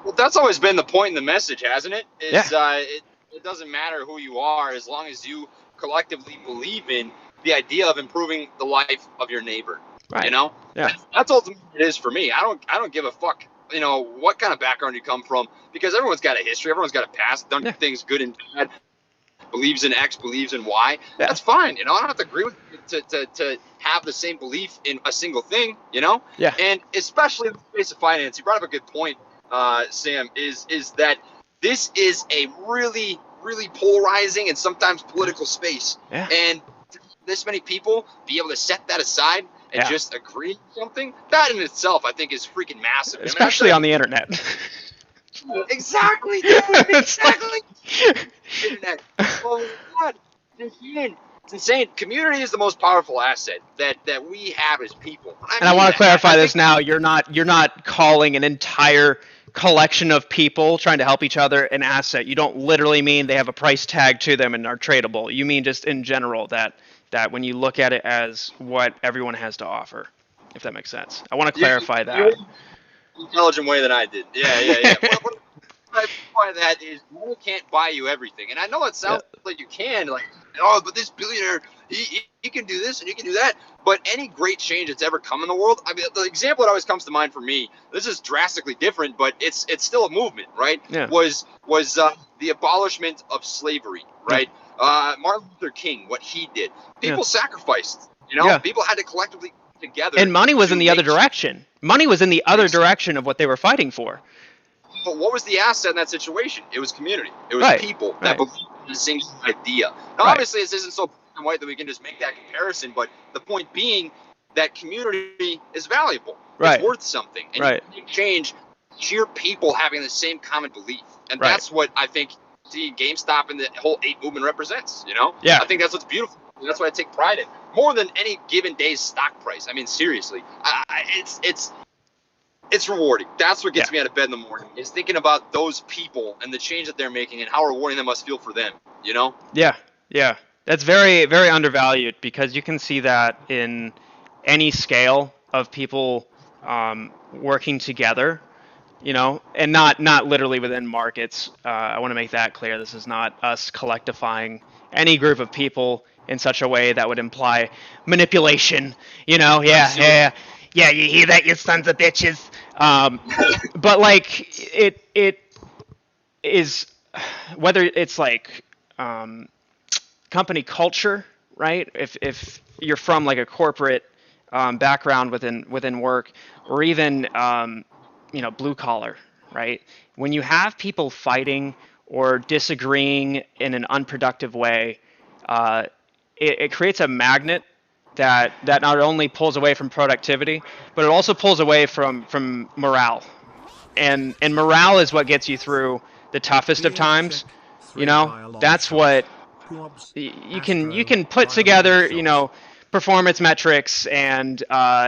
Speaker 1: Well, that's always been the point in the message, hasn't it? It doesn't matter who you are as long as you collectively believe in the idea of improving the life of your neighbor. Right. You know?
Speaker 2: Yeah.
Speaker 1: That's ultimately what it is for me. I don't give a fuck, you know, what kind of background you come from, because everyone's got a history, everyone's got a past, done things good and bad, believes in X, believes in Y. Yeah. That's fine, you know. I don't have to agree with you to have the same belief in a single thing, you know?
Speaker 2: Yeah.
Speaker 1: And especially in the space of finance, you brought up a good point. Sam, is that this is a really, really polarizing and sometimes political space. Yeah. And this many people be able to set that aside and just agree on something, that in itself I think is freaking massive.
Speaker 2: Especially on the internet.
Speaker 1: Exactly, dude. Exactly. Internet. Oh my God. It's insane. Community is the most powerful asset that we have as people.
Speaker 2: I want to clarify this now. You're not calling an entire collection of people trying to help each other an asset. You don't literally mean they have a price tag to them and are tradable. You mean just in general that when you look at it as what everyone has to offer, if that makes sense. I want to clarify that.
Speaker 1: Intelligent way than I did. Yeah. What I by that is money can't buy you everything. And I know it sounds like you can, like, oh, but this billionaire, he can do this and he can do that. But any great change that's ever come in the world, I mean, the example that always comes to mind for me, this is drastically different, but it's still a movement, right? Yeah. Was the abolishment of slavery, right? Yeah. Martin Luther King, what he did. People sacrificed, you know? Yeah. People had to collectively together.
Speaker 2: And money was in the other direction. Money was in the other direction of what they were fighting for.
Speaker 1: But what was the asset in that situation? It was community. It was
Speaker 2: Right,
Speaker 1: people
Speaker 2: right.
Speaker 1: that believed in the same idea. Now,
Speaker 2: Right.
Speaker 1: obviously, this isn't so black and white that we can just make that comparison, but the point being that community is valuable.
Speaker 2: Right.
Speaker 1: It's worth something. And
Speaker 2: Right.
Speaker 1: you can change sheer people having the same common belief. And
Speaker 2: Right.
Speaker 1: that's what I think GameStop and the whole ape movement represents, you know?
Speaker 2: Yeah.
Speaker 1: I think that's what's beautiful. That's what I take pride in. More than any given day's stock price. I mean, seriously. It's rewarding. That's what gets me out of bed in the morning, is thinking about those people and the change that they're making and how rewarding that must feel for them, you know?
Speaker 2: Yeah, yeah. That's very, very undervalued, because you can see that in any scale of people working together, you know, and not literally within markets. I want to make that clear. This is not us collectivifying any group of people in such a way that would imply manipulation, you know? Yeah. You hear that, you sons of bitches? But like it is, whether it's like company culture, right? If you're from like a corporate background within work, or even blue collar, right? When you have people fighting or disagreeing in an unproductive way, it creates a magnet that not only pulls away from productivity, but it also pulls away from morale. And morale is what gets you through the toughest of times. You know, that's what you can put together, you know, performance metrics and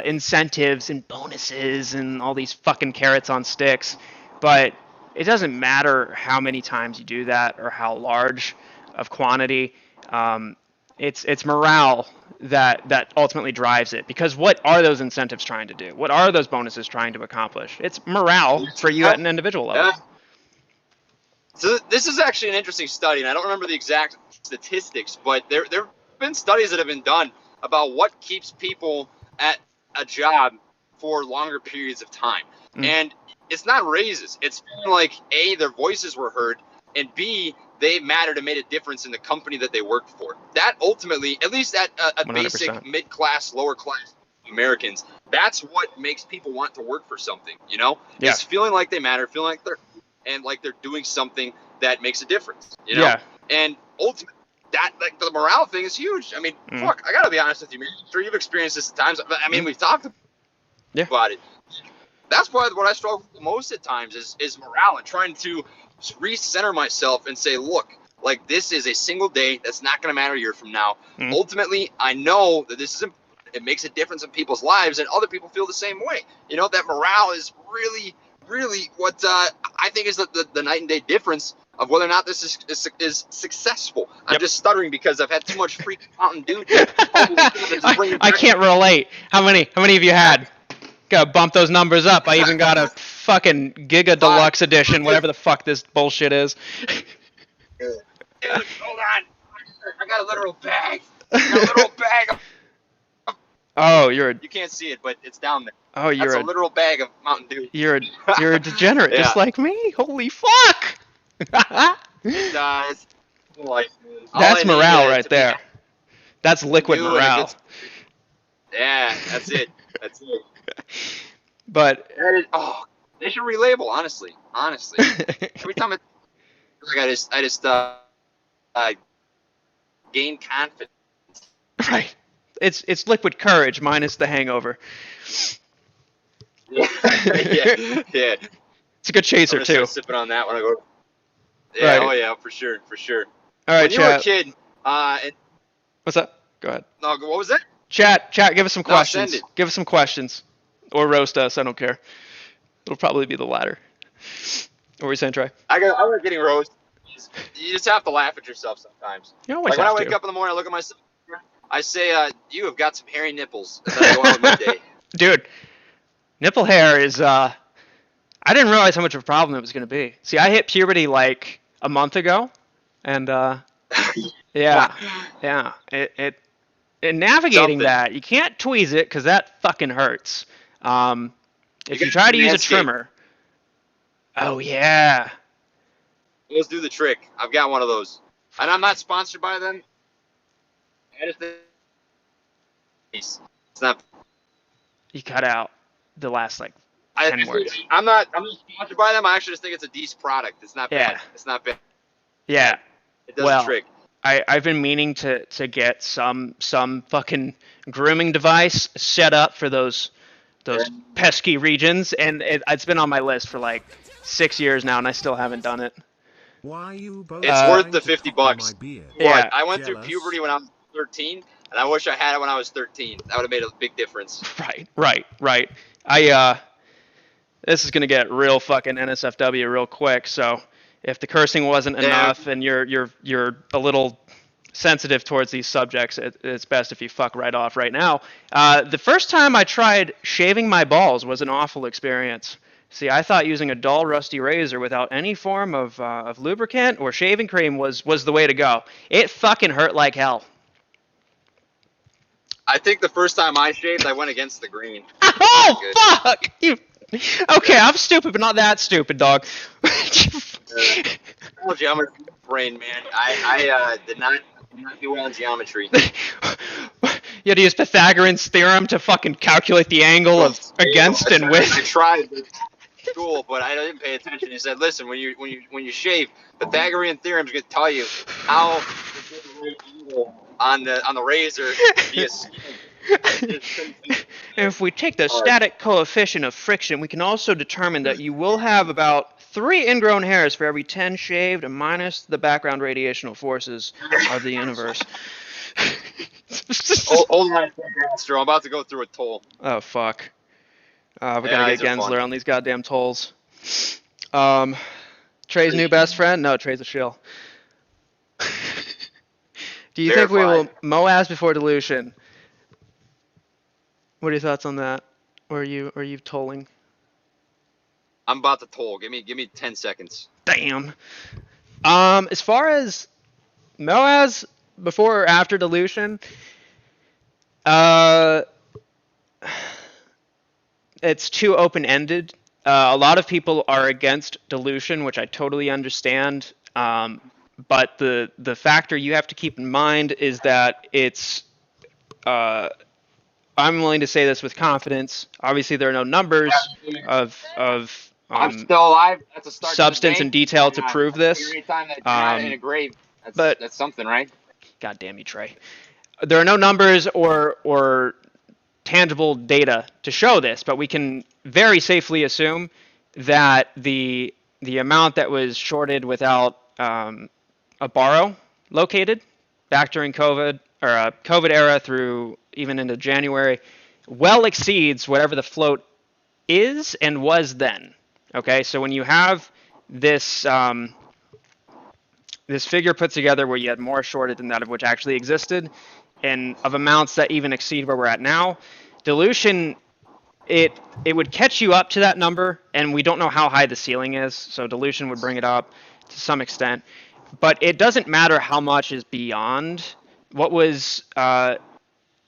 Speaker 2: incentives and bonuses and all these fucking carrots on sticks, but it doesn't matter how many times you do that or how large of quantity. It's morale that ultimately drives it, because what are those incentives trying to do? What are those bonuses trying to accomplish? It's morale for you at an individual level.
Speaker 1: Yeah. So this is actually an interesting study, and I don't remember the exact statistics, but there have been studies that have been done about what keeps people at a job for longer periods of time. And it's not raises. It's like, A, their voices were heard, and B, they mattered and made a difference in the company that they worked for. That ultimately, at least at a
Speaker 2: 100%.
Speaker 1: basic mid-class, lower-class Americans, that's what makes people want to work for something, you know?
Speaker 2: Yeah.
Speaker 1: It's feeling like they matter, feeling like they're doing something that makes a difference, you know?
Speaker 2: Yeah.
Speaker 1: And ultimately, that, like, the morale thing is huge. I mean, fuck, I gotta be honest with you, man. I'm sure you've experienced this at times. I mean, we've talked about it. That's probably what I struggle with most at times is morale, and trying to recenter myself and say, look, like, this is a single day that's not going to matter a year from now. Ultimately, I know that this is important. It makes a difference in people's lives, and other people feel the same way. You know, that morale is really, really what I think is the night and day difference of whether or not this is successful. I'm just stuttering because I've had too much freaking Mountain Dew.
Speaker 2: I can't relate. How many have you had? Gotta bump those numbers up. I even got a fucking Giga Deluxe edition, whatever the fuck this bullshit is.
Speaker 1: Dude, hold on. I got a literal bag.
Speaker 2: Oh,
Speaker 1: You can't see it, but it's down there.
Speaker 2: Oh,
Speaker 1: That's a literal bag of Mountain Dew.
Speaker 2: You're a degenerate, just like me. Holy fuck!
Speaker 1: Guys,
Speaker 2: that's morale right there. That's liquid morale.
Speaker 1: Yeah, that's it. That's it.
Speaker 2: But
Speaker 1: they should relabel. Honestly. Every time I just gain confidence.
Speaker 2: Right. It's liquid courage minus the hangover.
Speaker 1: Yeah.
Speaker 2: It's a good chaser too.
Speaker 1: Start sipping on that when I go. Yeah. Right. Oh yeah, for sure.
Speaker 2: All right,
Speaker 1: when you were a kid,
Speaker 2: what's up? Go ahead.
Speaker 1: No, what was that?
Speaker 2: Chat. Give us some questions.
Speaker 1: Send it.
Speaker 2: Give us some questions, or roast us. I don't care. It'll probably be the latter. What were you saying, Trey?
Speaker 1: I was getting roasted. You just have to laugh at yourself sometimes.
Speaker 2: You always
Speaker 1: like when
Speaker 2: have
Speaker 1: I wake
Speaker 2: to.
Speaker 1: up in the morning, I look at myself. I say, "You have got some hairy nipples." And then I go on with my day.
Speaker 2: Dude, nipple hair is. I didn't realize how much of a problem it was going to be. See, I hit puberty like a month ago, and yeah. It navigating that, you can't tweeze it because that fucking hurts. If you try to use a trimmer. Oh yeah.
Speaker 1: Let's do the trick. I've got one of those, and I'm not sponsored by them. I just think it's not.
Speaker 2: You cut out the last like 10 words.
Speaker 1: I'm not sponsored by them. I actually just think it's a decent product. It's not bad.
Speaker 2: Yeah.
Speaker 1: It's not bad.
Speaker 2: Yeah.
Speaker 1: It does a trick.
Speaker 2: I've been meaning to get some fucking grooming device set up for those pesky regions, and it's been on my list for like 6 years now, and I still haven't done it.
Speaker 3: Why you both
Speaker 1: It's worth the $50.
Speaker 2: Yeah.
Speaker 1: I went through puberty when I was 13, and I wish I had it when I was 13. That would have made a big difference.
Speaker 2: Right. This is gonna get real fucking NSFW real quick. So if the cursing wasn't enough, and you're a little sensitive towards these subjects, it's best if you fuck right off right now. The first time I tried shaving my balls was an awful experience. See, I thought using a dull, rusty razor without any form of lubricant or shaving cream was the way to go. It fucking hurt like hell.
Speaker 1: I think the first time I shaved, I went against the grain.
Speaker 2: Oh, fuck! Okay, I'm stupid, but not that stupid, dog.
Speaker 1: Geometry brain, man. I did not do well in geometry.
Speaker 2: You had to use Pythagorean's theorem to fucking calculate the angle of against and with.
Speaker 1: I tried in school, but I didn't pay attention. He said, "Listen, when you shave, Pythagorean theorem's gonna tell you how to get the right angle on the razor via skin."
Speaker 2: If we take the static coefficient of friction, we can also determine that you will have about 3 ingrown hairs for every 10 shaved, and minus the background radiational forces of the universe.
Speaker 1: Hold on, I'm about to go through a toll.
Speaker 2: Oh, fuck. We gotta get Gensler on these goddamn tolls. Trey's new best friend? No, Trey's a shill. Do you think we will Moaz before dilution? What are your thoughts on that? Or are you tolling?
Speaker 1: I'm about to toll. Give me 10 seconds.
Speaker 2: Damn. As far as Moaz before or after dilution, it's too open-ended. A lot of people are against dilution, which I totally understand. But the factor you have to keep in mind is that it's I'm willing to say this with confidence. Obviously, there are no numbers of
Speaker 1: I'm still alive. That's a start
Speaker 2: substance and detail to prove this.
Speaker 1: Anytime that you're not in a grave, that's something, right?
Speaker 2: God damn you, Trey. There are no numbers or tangible data to show this, but we can very safely assume that the amount that was shorted without a borrow located back during COVID or COVID era through even into January well exceeds whatever the float is and was then. Okay, so when you have this this figure put together where you had more shorted than that of which actually existed, and of amounts that even exceed where we're at now, dilution, it would catch you up to that number, and we don't know how high the ceiling is, so dilution would bring it up to some extent. But it doesn't matter how much is beyond what was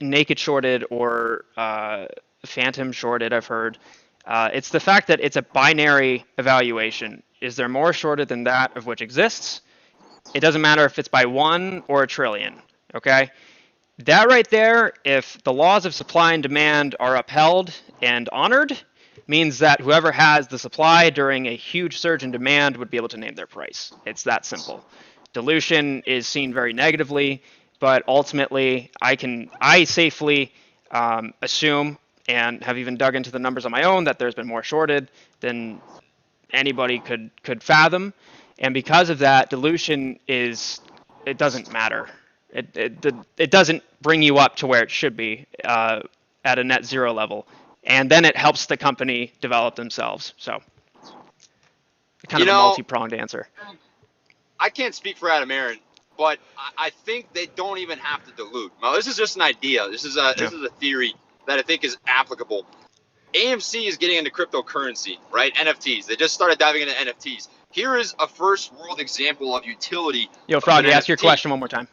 Speaker 2: naked shorted or phantom shorted, I've heard. It's the fact that it's a binary evaluation. Is there more shorted than that of which exists? It doesn't matter if it's by 1 or a trillion, okay? That right there, if the laws of supply and demand are upheld and honored, means that whoever has the supply during a huge surge in demand would be able to name their price. It's that simple. Dilution is seen very negatively, but ultimately I safely assume and have even dug into the numbers on my own that there's been more shorted than anybody could fathom. And because of that, dilution it doesn't matter. It doesn't bring you up to where it should be at a net zero level. And then it helps the company develop themselves. So kind of a multi-pronged answer.
Speaker 1: I can't speak for Adam Aaron, but I think they don't even have to dilute. Now, this is just an idea. This is a theory that I think is applicable. AMC is getting into cryptocurrency, right? NFTs. They just started diving into NFTs. Here is a first world example of utility.
Speaker 2: Yo, Froggy, ask your question one more time.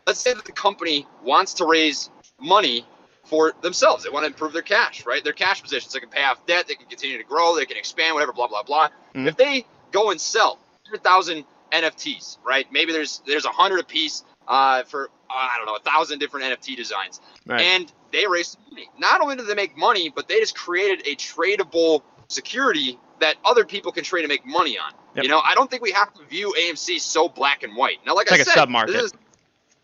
Speaker 1: Let's say that the company wants to raise money for themselves. They want to improve their cash, right? Their cash positions. They can pay off debt. They can continue to grow. They can expand, whatever, blah, blah, blah. Mm-hmm. If they go and sell 100,000 NFTs, right? Maybe there's 100 a piece for, I don't know, 1,000 different NFT designs. Right. And they raised money. Not only did they make money, but they just created a tradable security that other people can trade and make money on.
Speaker 2: Yep.
Speaker 1: You know, I don't think we have to view AMC so black and white. Now, like
Speaker 2: It's
Speaker 1: I
Speaker 2: like
Speaker 1: said,
Speaker 2: a sub-market.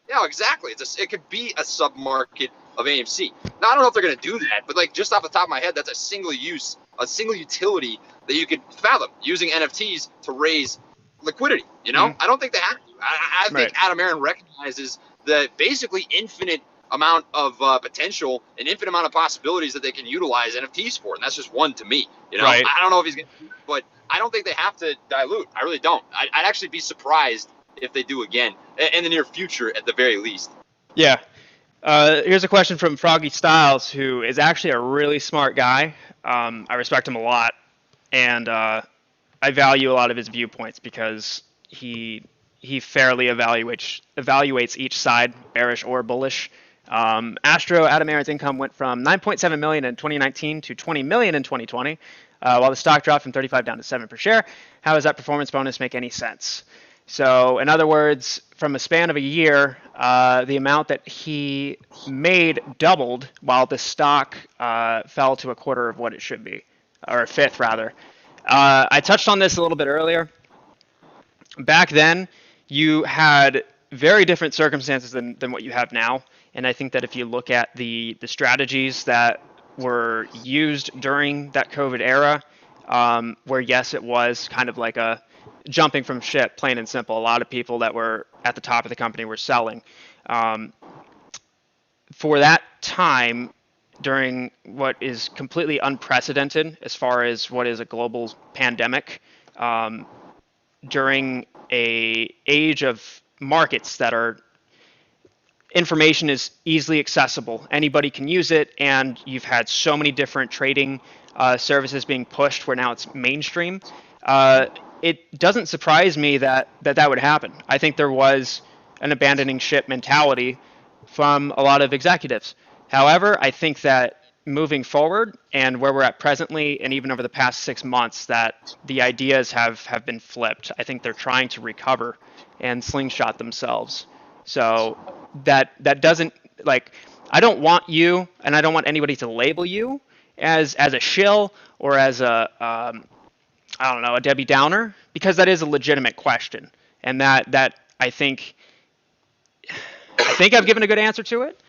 Speaker 1: yeah, exactly. It could be a sub-market of AMC. Now, I don't know if they're going to do that, but like just off the top of my head, that's a single utility that you could fathom using NFTs to raise liquidity. You know, I don't think they have to. I think Adam Aaron recognizes the basically infinite amount of potential and infinite amount of possibilities that they can utilize NFTs for, and that's just one to me. You know, I don't know if he's going to, but I don't think they have to dilute. I really don't. I'd actually be surprised if they do again in the near future, at the very least.
Speaker 2: Yeah. Here's a question from Froggy Styles, who is actually a really smart guy. I respect him a lot, and I value a lot of his viewpoints because he fairly evaluates each side, bearish or bullish. Adam Aaron's income went from 9.7 million in 2019 to 20 million in 2020, while the stock dropped from 35 down to 7 per share. How does that performance bonus make any sense? So, in other words, from a span of a year, the amount that he made doubled, while the stock fell to a quarter of what it should be, or a fifth rather. I touched on this a little bit earlier. Back then, you had very different circumstances than what you have now. And I think that if you look at the strategies that were used during that COVID era, where yes, it was kind of like a jumping from ship, plain and simple. A lot of people that were at the top of the company were selling. For that time, during what is completely unprecedented as far as what is a global pandemic, during a age of markets that are information is easily accessible. Anybody can use it, and you've had so many different trading services being pushed where now it's mainstream. It doesn't surprise me that would happen. I think there was an abandoning ship mentality from a lot of executives. However, I think that moving forward and where we're at presently, and even over the past 6 months, that the ideas have been flipped. I think they're trying to recover and slingshot themselves. So that doesn't, like, I don't want you, and I don't want anybody to label you as a shill or as a I don't know, a Debbie Downer, because that is a legitimate question, and that I think I've given a good answer to it.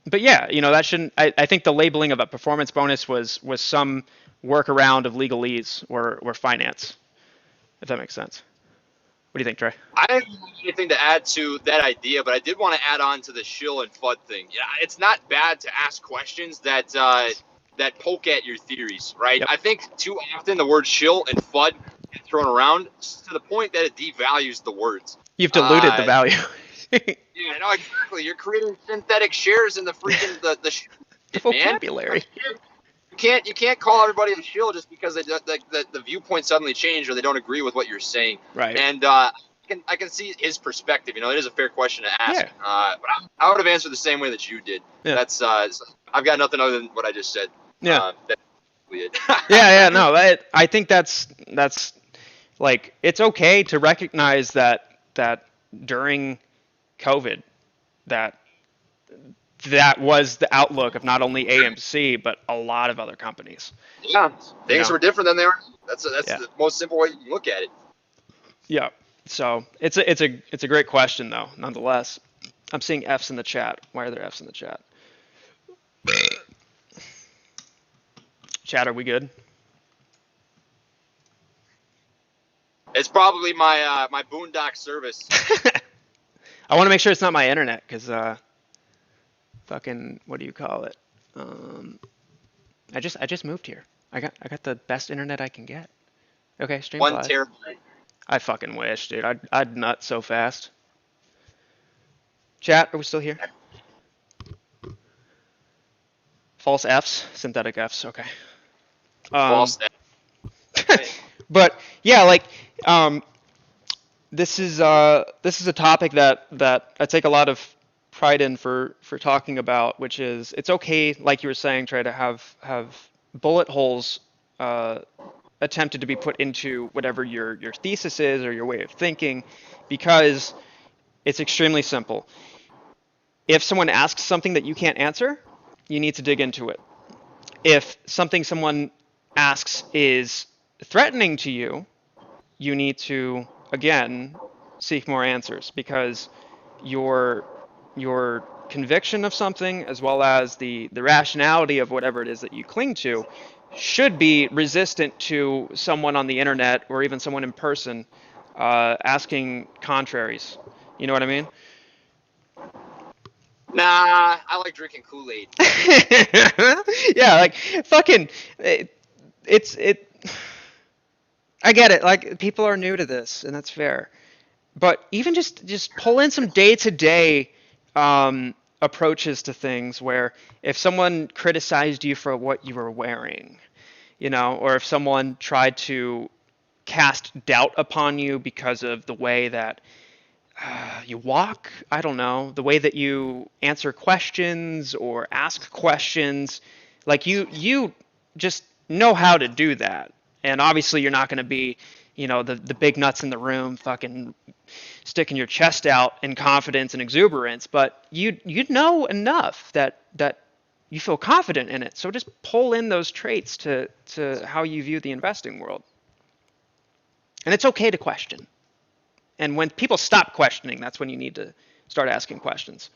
Speaker 2: But yeah, you know, that shouldn't. I think the labeling of a performance bonus was some workaround of legalese or finance, if that makes sense. What do you think, Trey?
Speaker 1: I don't have anything to add to that idea, but I did want to add on to the shill and FUD thing. Yeah, it's not bad to ask questions that poke at your theories, right?
Speaker 2: Yep.
Speaker 1: I think too often the word shill and FUD get thrown around to the point that it devalues the words.
Speaker 2: You've diluted the value.
Speaker 1: Yeah, no, exactly. You're creating synthetic shares in the freaking
Speaker 2: the vocabulary.
Speaker 1: Man. You can't call everybody a shill just because the viewpoint suddenly changed or they don't agree with what you're saying.
Speaker 2: Right.
Speaker 1: And I can see his perspective. You know, it is a fair question to ask.
Speaker 2: Yeah.
Speaker 1: But I would have answered the same way that you did.
Speaker 2: Yeah.
Speaker 1: That's I've got nothing other than what I just said.
Speaker 2: Yeah.
Speaker 1: That's it.
Speaker 2: Yeah. No, I think that's like, it's okay to recognize that during COVID, that was the outlook of not only AMC but a lot of other companies.
Speaker 1: Yeah, things were different than they are. That's the most simple way you can look at it.
Speaker 2: Yeah. So it's a great question though, nonetheless. I'm seeing F's in the chat. Why are there F's in the chat? Chat, are we good?
Speaker 1: It's probably my Boondock service.
Speaker 2: I want to make sure it's not my internet, because fucking, what do you call it? I just moved here. I got the best internet I can get. Okay, stream
Speaker 1: 1
Speaker 2: live.
Speaker 1: terabyte.
Speaker 2: I fucking wish, dude. I'd nut so fast. Chat, are we still here? False Fs, synthetic Fs. Okay.
Speaker 1: False.
Speaker 2: But yeah, like, this is a topic that I take a lot of pride in for talking about, which is, it's okay, like you were saying, Trey, to have bullet holes attempted to be put into whatever your thesis is or your way of thinking, because it's extremely simple. If someone asks something that you can't answer, you need to dig into it. If something someone asks is threatening to you, you need to, again, seek more answers, because your conviction of something, as well as the rationality of whatever it is that you cling to, should be resistant to someone on the internet or even someone in person asking contraries. You know what I mean?
Speaker 1: Nah, I like drinking Kool-Aid.
Speaker 2: Yeah, like fucking it's it I get it. Like, people are new to this, and that's fair. But even just pull in some day-to-day approaches to things, where if someone criticized you for what you were wearing, or if someone tried to cast doubt upon you because of the way that you walk, I don't know, the way that you answer questions or ask questions, like you just know how to do that. And obviously you're not going to be, the big nuts in the room fucking sticking your chest out in confidence and exuberance, but you know enough that you feel confident in it. So just pull in those traits to how you view the investing world. And it's okay to question. And when people stop questioning, that's when you need to start asking questions.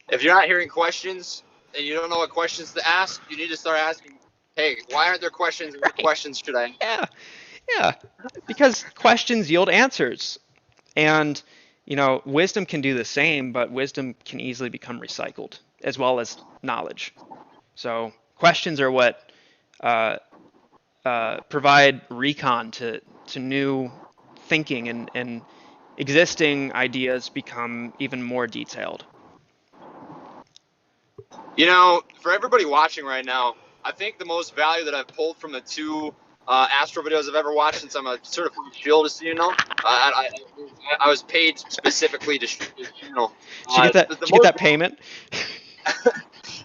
Speaker 1: If you're not hearing questions and you don't know what questions to ask, you need to start asking, hey, why aren't there questions? What questions should I?
Speaker 2: Yeah. Because questions yield answers. And, wisdom can do the same, but wisdom can easily become recycled, as well as knowledge. So questions are what provide recon to new thinking, and existing ideas become even more detailed.
Speaker 1: For everybody watching right now, I think the most value that I've pulled from the two Astro videos I've ever watched, since I'm a certified shield, just so you know, I was paid specifically to shoot this channel.
Speaker 2: Did you get that payment?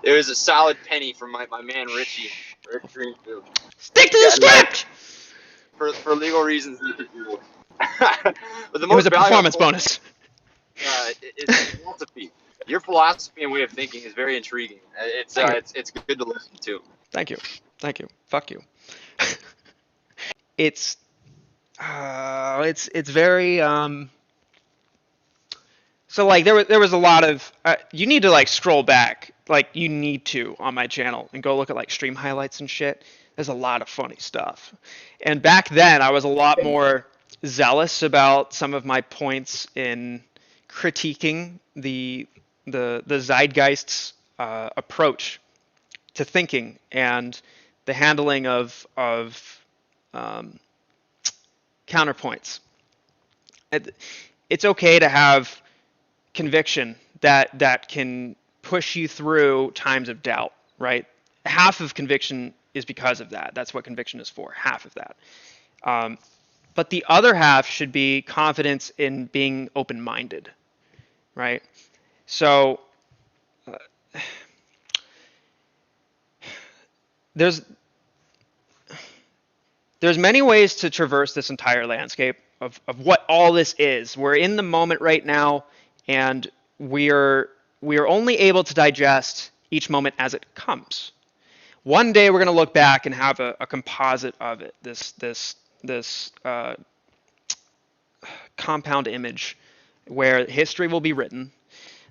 Speaker 1: It was a solid penny from my man Richie.
Speaker 2: Stick to the script!
Speaker 1: For legal reasons.
Speaker 2: But it was a performance bonus.
Speaker 1: It's philosophy. Your philosophy and way of thinking is very intriguing. It's good to listen to.
Speaker 2: Thank you. Fuck you. It's very So like there was a lot of you need to like scroll back, like you need to, on my channel, and go look at like stream highlights and shit. There's a lot of funny stuff. And back then I was a lot more zealous about some of my points in critiquing the zeitgeist's approach to thinking, and the handling of counterpoints. It's okay to have conviction that can push you through times of doubt, right? Half of conviction is because of that. That's what conviction is for, half of that. But the other half should be confidence in being open-minded, right? So there's many ways to traverse this entire landscape of what all this is. We're in the moment right now, and we are only able to digest each moment as it comes. One day we're going to look back and have a composite of it, this compound image, where history will be written,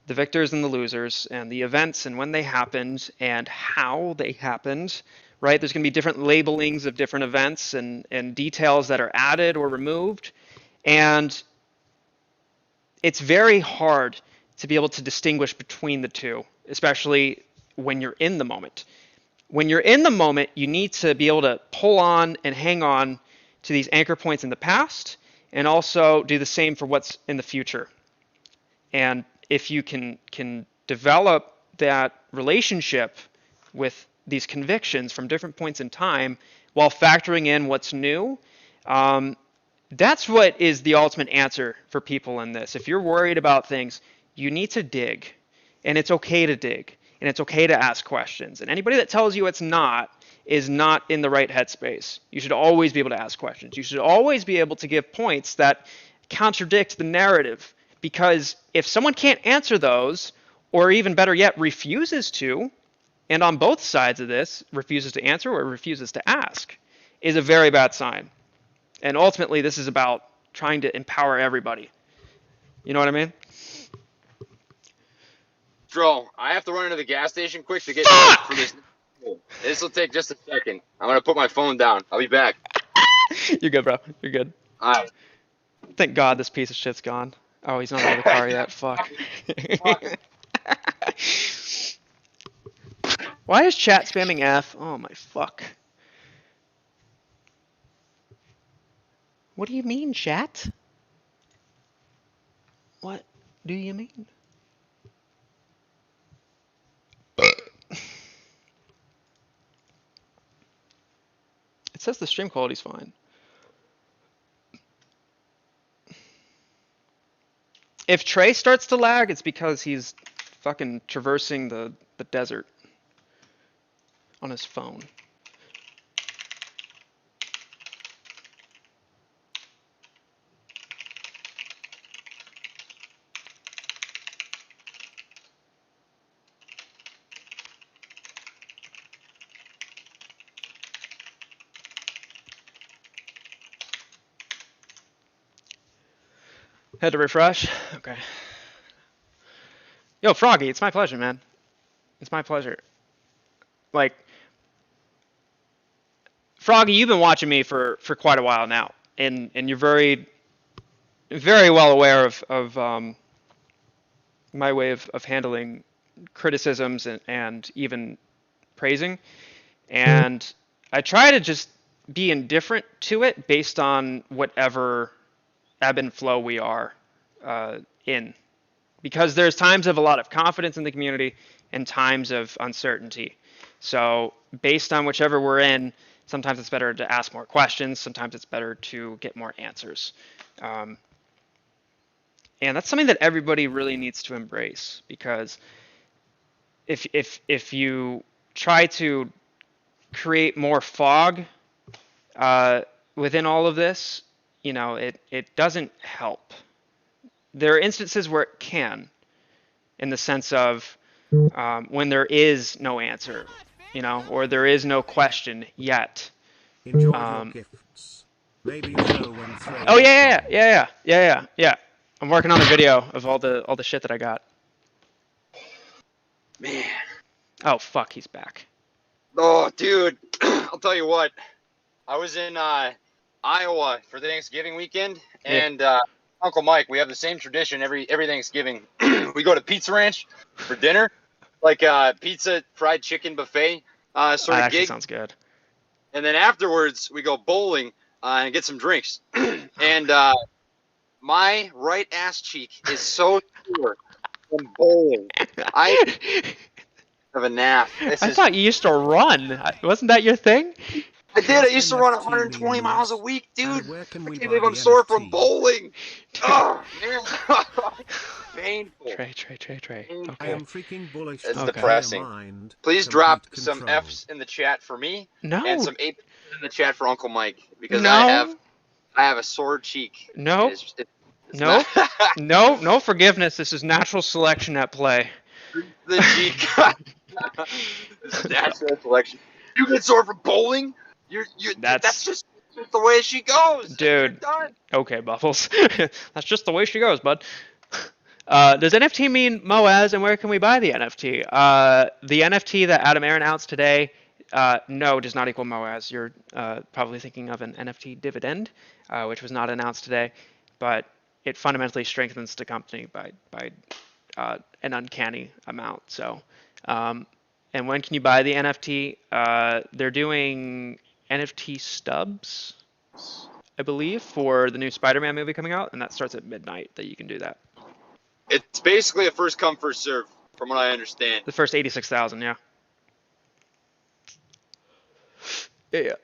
Speaker 2: the victors and the losers, and the events and when they happened and how they happened, right? There's going to be different labelings of different events and details that are added or removed. And it's very hard to be able to distinguish between the two, especially when you're in the moment. When you're in the moment, you need to be able to pull on and hang on to these anchor points in the past, and also do the same for what's in the future. And if you can develop that relationship with these convictions from different points in time while factoring in what's new, that's what is the ultimate answer for people in this. If you're worried about things, you need to dig. And it's okay to dig. And it's okay to ask questions. And anybody that tells you it's not is not in the right headspace. You should always be able to ask questions. You should always be able to give points that contradict the narrative, Because if someone can't answer those, or even better yet, refuses to, and on both sides of this, refuses to answer or refuses to ask, is a very bad sign. And ultimately, this is about trying to empower everybody. You know what I mean?
Speaker 1: Dro, I have to run into the gas station quick to get milk for this. This will take just a second. I'm going to put my phone down. I'll be back.
Speaker 2: You're good, bro. You're good.
Speaker 1: All right.
Speaker 2: Thank God this piece of shit's gone. Oh, he's not out of the car yet. Fuck. Why is chat spamming F? Oh my fuck. What do you mean, chat? What do you mean? It says the stream quality's fine. If Trey starts to lag, it's because he's fucking traversing the desert on his phone. Had to refresh? Okay. Yo, Froggy, it's my pleasure, man. It's my pleasure. Like, Froggy, you've been watching me for quite a while now, and you're very well aware of my way of handling criticisms and even praising. And I try to just be indifferent to it based on whatever ebb and flow we are in. Because there's times of a lot of confidence in the community and times of uncertainty. So based on whichever we're in, sometimes it's better to ask more questions. Sometimes it's better to get more answers. And that's something that everybody really needs to embrace, because if you try to create more fog within all of this, you know, it doesn't help. There are instances where it can, in the sense of when there is no answer, you know, or there is no question yet.
Speaker 3: Enjoy your gifts. Maybe show when Trey.
Speaker 2: Oh yeah. I'm working on a video of all the shit that I got.
Speaker 1: Man.
Speaker 2: Oh fuck, he's back.
Speaker 1: Oh, dude. I'll tell you what. I was in Iowa for Thanksgiving weekend, and Uncle Mike, we have the same tradition every Thanksgiving. We go to Pizza Ranch for dinner, like pizza, fried chicken buffet sort of
Speaker 2: Actually
Speaker 1: gig.
Speaker 2: sounds good.
Speaker 1: And then afterwards, we go bowling and get some drinks. And my right ass cheek is so sore from bowling. I have a nap.
Speaker 2: I thought you used to run. Wasn't that your thing?
Speaker 1: I did. I used to run 120 miles a week, dude. I can't believe I'm sore from bowling. Oh, man. Painful.
Speaker 2: Trey.
Speaker 1: Painful.
Speaker 3: I am freaking bullish.
Speaker 1: It's depressing. Please drop some F's in the chat for me.
Speaker 2: No.
Speaker 1: And some A's in the chat for Uncle Mike, because
Speaker 2: No.
Speaker 1: I have a sore cheek.
Speaker 2: No.
Speaker 1: No.
Speaker 2: No forgiveness. This is natural selection at play.
Speaker 1: The cheek. This is natural selection. You get sore from bowling? That's just the way she goes.
Speaker 2: Dude. Okay, Buffles. That's just the way she goes, bud. Does NFT mean MOAS, and where can we buy the NFT? The NFT that Adam Air announced today, no, does not equal MOAS. You're probably thinking of an NFT dividend, which was not announced today, but it fundamentally strengthens the company by an uncanny amount. So, and when can you buy the NFT? They're doing NFT stubs, I believe, for the new Spider-Man movie coming out, and that starts at midnight that you can do that.
Speaker 1: It's basically a first come, first serve, from what I understand.
Speaker 2: The first 86,000, yeah. Yeah.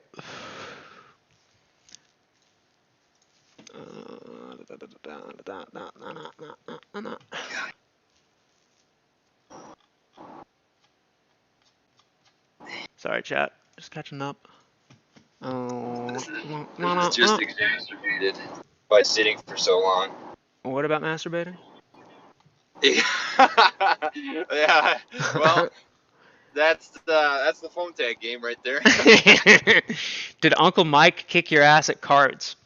Speaker 2: Sorry, chat. Just catching up.
Speaker 1: This is just exacerbated by sitting for so long.
Speaker 2: What about masturbating?
Speaker 1: Yeah. Well, that's the phone tag game right there.
Speaker 2: Did Uncle Mike kick your ass at cards?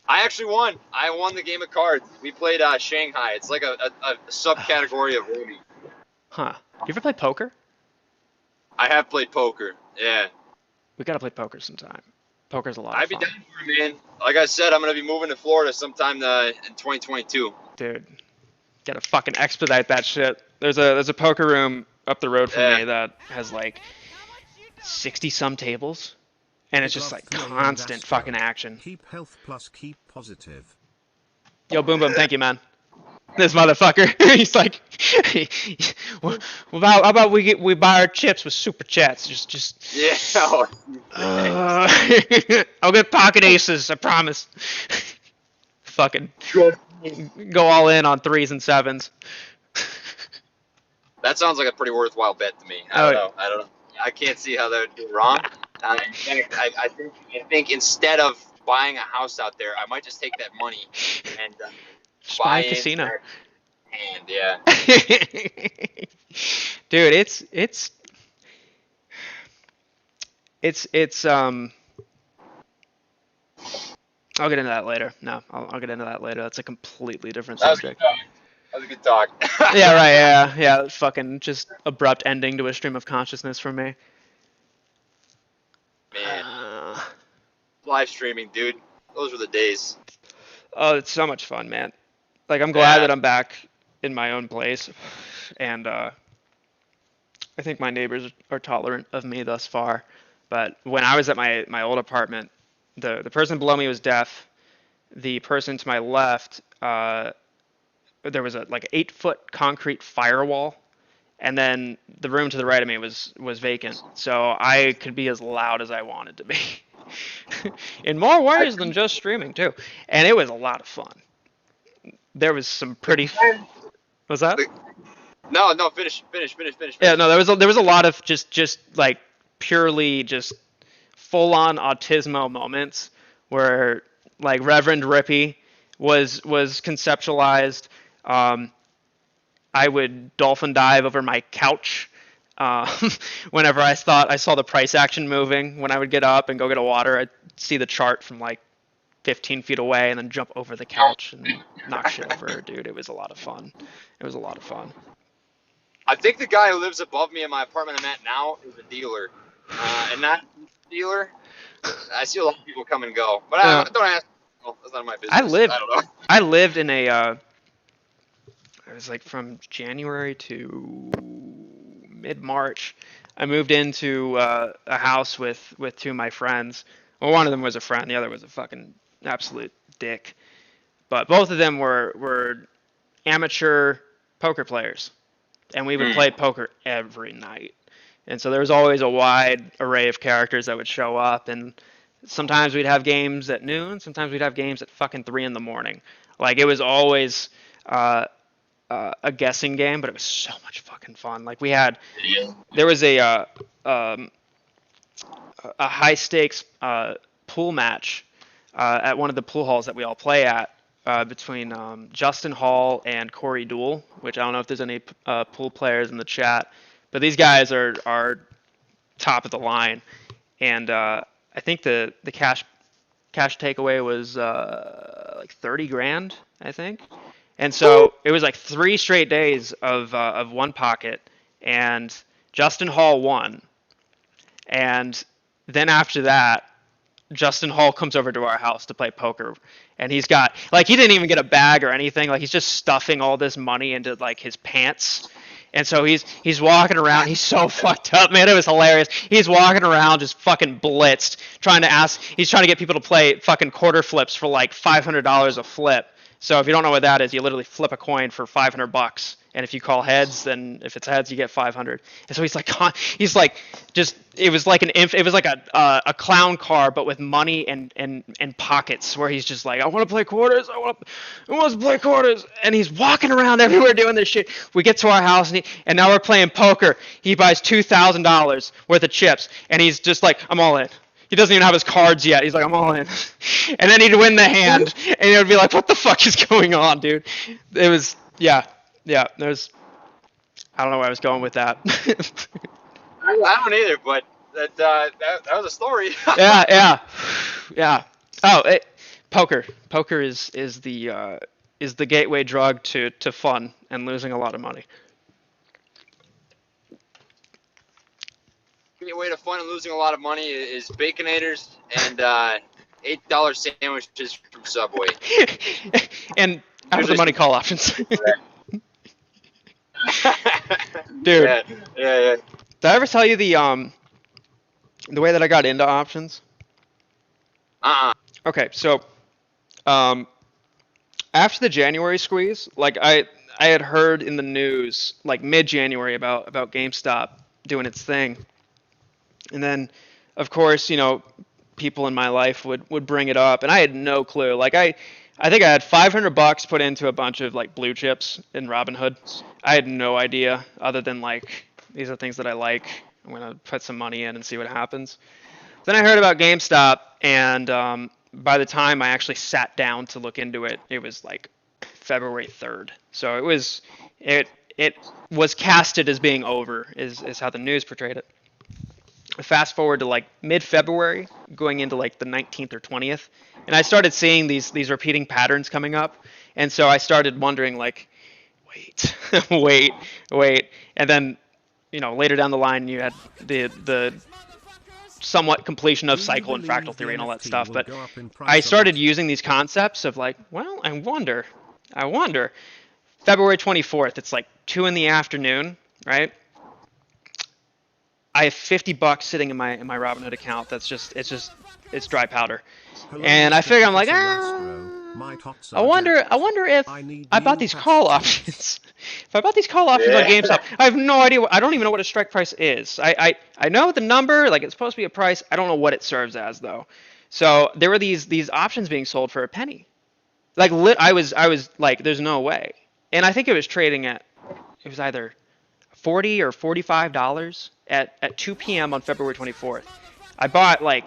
Speaker 1: I actually won. I won the game of cards. We played Shanghai. It's like a subcategory of Rooney.
Speaker 2: Huh. You ever play poker?
Speaker 1: I have played poker. Yeah.
Speaker 2: We gotta play poker sometime. Poker's a lot of
Speaker 1: I'd be
Speaker 2: fun.
Speaker 1: down for it, man. Like I said, I'm gonna be moving to Florida sometime in 2022.
Speaker 2: Dude, gotta fucking expedite that shit. There's a poker room up the road from
Speaker 1: Yeah.
Speaker 2: me that has like 60 some tables, and it's just like constant fucking action.
Speaker 3: Keep health plus keep positive.
Speaker 2: Yo, Boom Boom, thank you, man. This motherfucker, he's like, how about we buy our chips with super chats? Just.
Speaker 1: Yeah.
Speaker 2: I'll get pocket aces, I promise. Fucking go all in on 3s and 7s.
Speaker 1: That sounds like a pretty worthwhile bet to me. I don't know. I can't see how that would be wrong. In fact, I think instead of buying a house out there, I might just take that money and buy
Speaker 2: a casino.
Speaker 1: And yeah.
Speaker 2: Dude, it's I'll get into that later. No, I'll get into that later. That's a completely different subject.
Speaker 1: That was a good talk.
Speaker 2: Yeah, right. Yeah. Fucking just abrupt ending to a stream of consciousness for me.
Speaker 1: Man, live streaming, dude. Those were the days.
Speaker 2: Oh, it's so much fun, man. Like, I'm glad that I'm back in my own place, and I think my neighbors are tolerant of me thus far. But when I was at my old apartment, the person below me was deaf. The person to my left, there was a like 8-foot concrete firewall, and then the room to the right of me was vacant, so I could be as loud as I wanted to be. In more ways than just streaming too, and it was a lot of fun. There was some pretty. What's that?
Speaker 1: No, finish.
Speaker 2: Yeah, no, there was a lot of just like purely just full on autismo moments where like Reverend Rippy was conceptualized. I would dolphin dive over my couch whenever I thought I saw the price action moving. When I would get up and go get a water, I'd see the chart from like 15 feet away and then jump over the couch and knock shit over. Dude, it was a lot of fun.
Speaker 1: I think the guy who lives above me in my apartment I'm at now is a dealer. And not a dealer. I see a lot of people come and go. But don't ask. Well, that's not my business. I don't know.
Speaker 2: I lived in it was like from January to mid-March. I moved into a house with 2 of my friends. Well, one of them was a friend, the other was a fucking absolute dick. But both of them were amateur poker players, and we would play poker every night. And so there was always a wide array of characters that would show up, and sometimes we'd have games at noon, sometimes we'd have games at fucking 3 in the morning. Like, it was always a guessing game, but it was so much fucking fun. Like, there was a high stakes pool match at one of the pool halls that we all play at between Justin Hall and Corey Dool, which I don't know if there's any pool players in the chat, but these guys are top of the line, and I think the cash takeaway was like 30 grand, I think. And so it was like 3 straight days of one pocket, and Justin Hall won. And then after that, Justin Hall comes over to our house to play poker, and he's got like, he didn't even get a bag or anything. Like, he's just stuffing all this money into like his pants. And so he's walking around. He's so fucked up, man. It was hilarious. He's walking around just fucking blitzed, he's trying to get people to play fucking quarter flips for like $500 a flip. So if you don't know what that is, you literally flip a coin for $500, and if you call heads, then if it's heads, you get 500. And so he's like just, it was like a clown car, but with money and pockets, where he's just like, I want to play quarters, I want to play quarters, and he's walking around everywhere doing this shit. We get to our house, and now we're playing poker. He buys $2,000 worth of chips, and he's just like, I'm all in. He doesn't even have his cards yet. He's like, I'm all in. And then he'd win the hand, and it would be like, what the fuck is going on, dude? It was, yeah. Yeah, there's. I don't know where I was going with that.
Speaker 1: I don't either, but that was a story.
Speaker 2: Yeah. Yeah. Oh, poker. Poker is the gateway drug to fun and losing a lot of money.
Speaker 1: A way to fun and losing a lot of money is Baconators and $8 sandwiches from Subway.
Speaker 2: And out of the
Speaker 1: Usually
Speaker 2: money call options. Dude,
Speaker 1: yeah.
Speaker 2: did I ever tell you the way that I got into options? Okay, so after the January squeeze, like I had heard in the news like mid-January about GameStop doing its thing. And then of course, people in my life would bring it up and I had no clue. Like I think I had $500 put into a bunch of like blue chips in Robinhood. I had no idea other than like these are things that I like. I'm going to put some money in and see what happens. Then I heard about GameStop, and by the time I actually sat down to look into it, it was like February 3rd. So it was casted as being over, is how the news portrayed it. Fast forward to like mid-February, going into like the 19th or 20th, and I started seeing these repeating patterns coming up, and so I started wondering like, wait, and then later down the line you had the somewhat completion of cycle and fractal theory and all that stuff. But I started using these concepts of like, well, I wonder. February 24th, it's like 2 in the afternoon, right? I have $50 sitting in my Robinhood account. It's dry powder. And I figure I'm like, I wonder if I bought these call options. If I bought these call options on GameStop, I have no idea. I don't even know what a strike price is. I know the number, like it's supposed to be a price. I don't know what it serves as though. So there were these options being sold for a penny. Like I was like, there's no way. And I think it was trading it was either $40 or $45 at 2 p.m. on February 24th. I bought like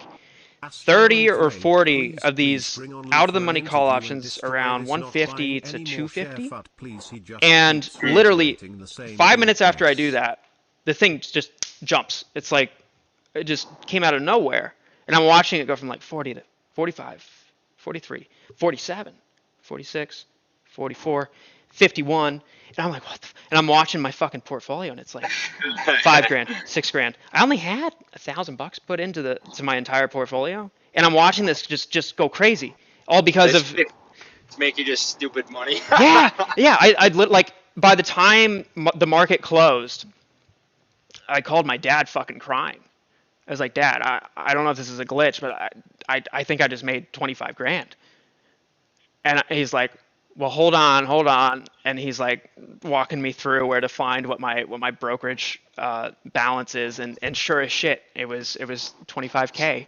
Speaker 2: 30 or 40 of these out of the money call options around 150 to 250. And literally 5 minutes after I do that, the thing just jumps. It's like it just came out of nowhere. And I'm watching it go from like 40 to 45, 43, 47, 46, 44, 51. And I'm like, what the and I'm watching my fucking portfolio and it's like $5,000, $6,000. I only had $1,000 put into my entire portfolio. And I'm watching this just go crazy. All because of
Speaker 1: to make you just stupid money.
Speaker 2: yeah. I like by the time the market closed, I called my dad fucking crying. I was like, Dad, I don't know if this is a glitch, but I think I just made $25,000. And he's like, well, hold on, and he's like walking me through where to find what my brokerage balance is, and sure as shit, it was $25,000,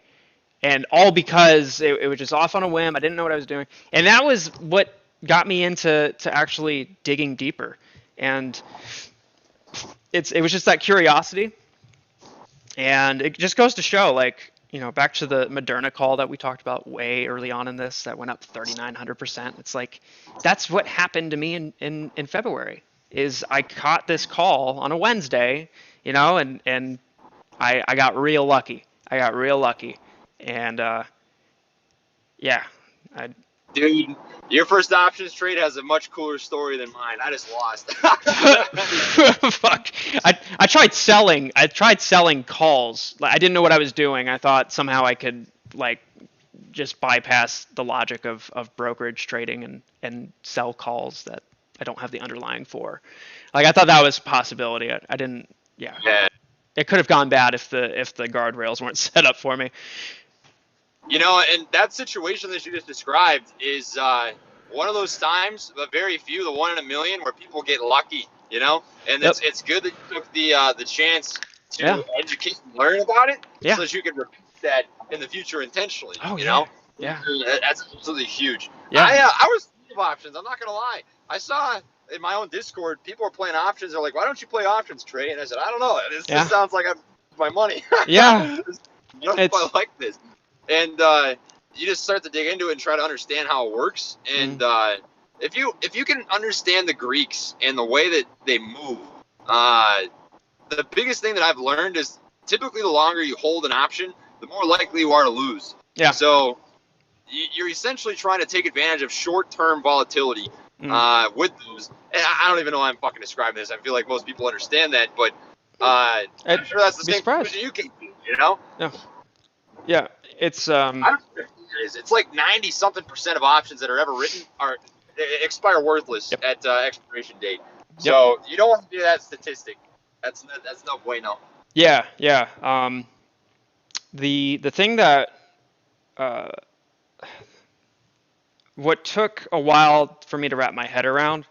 Speaker 2: and all because it was just off on a whim. I didn't know what I was doing, and that was what got me into actually digging deeper, and it was just that curiosity, and it just goes to show like. Back to the Moderna call that we talked about way early on in this that went up 3,900%. It's like, that's what happened to me in February is I caught this call on a Wednesday, and I got real lucky. And, yeah.
Speaker 1: Dude, your first options trade has a much cooler story than mine. I just lost.
Speaker 2: Fuck. I tried selling calls. I didn't know what I was doing. I thought somehow I could like just bypass the logic of brokerage trading and sell calls that I don't have the underlying for. Like I thought that was a possibility. I didn't. Yeah. It could have gone bad if the guardrails weren't set up for me.
Speaker 1: And that situation that you just described is one of those times, but very few, the 1 in a million, where people get lucky, And it's good that you took the chance to educate and learn about it, so that you can repeat that in the future intentionally.
Speaker 2: Yeah.
Speaker 1: That's absolutely huge.
Speaker 2: Yeah.
Speaker 1: I was full of options. I'm not gonna lie. I saw in my own Discord people were playing options. They're like, "Why don't you play options, Trey?" And I said, "I don't know. This sounds like I'm my money."
Speaker 2: Yeah.
Speaker 1: I don't know if I like this. And you just start to dig into it and try to understand how it works. And if you can understand the Greeks and the way that they move, the biggest thing that I've learned is typically the longer you hold an option, the more likely you are to lose.
Speaker 2: Yeah.
Speaker 1: So you're essentially trying to take advantage of short-term volatility with those. And I don't even know how I'm fucking describing this. I feel like most people understand that, but I'm sure that's the same conclusion you can do, you know?
Speaker 2: Yeah. Yeah. It's
Speaker 1: I don't know what it is. It's like 90-something% of options that are ever written are expire worthless at expiration date. So you don't want to do that statistic. That's no bueno.
Speaker 2: Yeah, yeah. The thing that what took a while for me to wrap my head around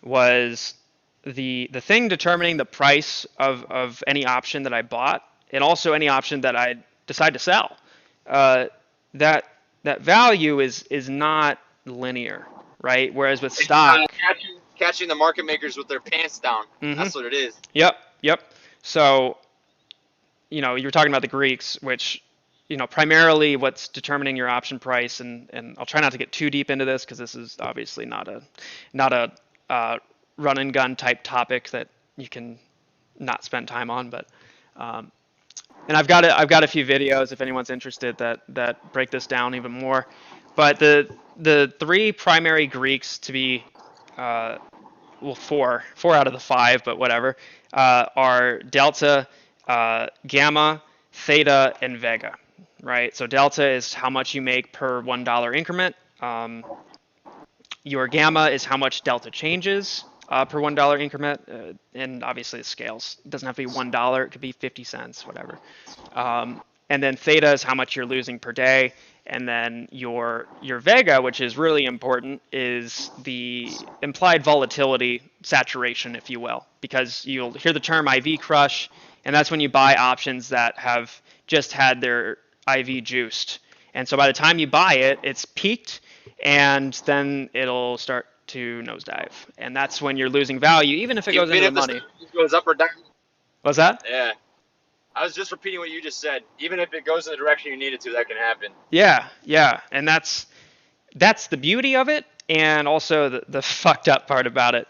Speaker 2: was the thing determining the price of any option that I bought, and also any option that I decide to sell. That value is not linear, right? Whereas with stock,
Speaker 1: catching the market makers with their pants down. That's what it is.
Speaker 2: Yep. So, you were talking about the Greeks, which, primarily what's determining your option price, and I'll try not to get too deep into this because this is obviously not a run and gun type topic that you can not spend time on, but and I've got a few videos if anyone's interested that break this down even more. But the three primary Greeks to be four out of the five, but whatever, are delta, gamma, theta, and vega, right? So delta is how much you make per $1 increment. Your gamma is how much delta changes per $1 increment, and obviously it scales. It doesn't have to be $1; it could be 50 cents, whatever. And then theta is how much you're losing per day. And then your vega, which is really important, is the implied volatility saturation, if you will, because you'll hear the term IV crush, and that's when you buy options that have just had their IV juiced. And so by the time you buy it, it's peaked, and then it'll start to nosedive. And that's when you're losing value, even if it goes into the money.
Speaker 1: It goes up or down.
Speaker 2: What's that?
Speaker 1: Yeah. I was just repeating what you just said. Even if it goes in the direction you need it to, that can happen.
Speaker 2: Yeah. And that's the beauty of it, and also the fucked up part about it.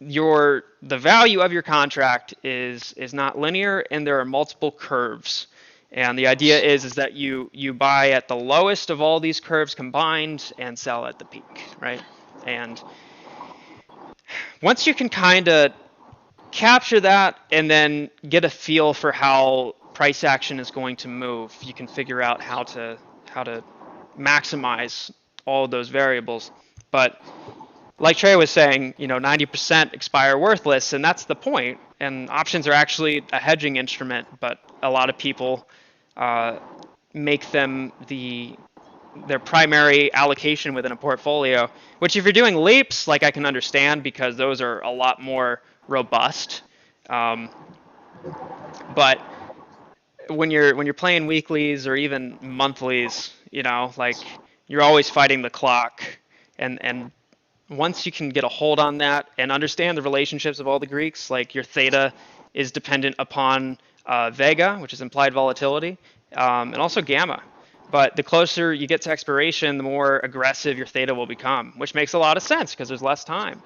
Speaker 2: The value of your contract is not linear, and there are multiple curves. And the idea is that you buy at the lowest of all these curves combined and sell at the peak, right? And once you can kind of capture that and then get a feel for how price action is going to move, you can figure out how to maximize all of those variables. But like Trey was saying, 90% expire worthless, and that's the point. And options are actually a hedging instrument, but a lot of people make them their primary allocation within a portfolio, which if you're doing leaps, like, I can understand, because those are a lot more robust. But when you're playing weeklies or even monthlies, like, you're always fighting the clock, and once you can get a hold on that and understand the relationships of all the Greeks, like, your theta is dependent upon vega, which is implied volatility, and also gamma. But the closer you get to expiration, the more aggressive your theta will become, which makes a lot of sense because there's less time.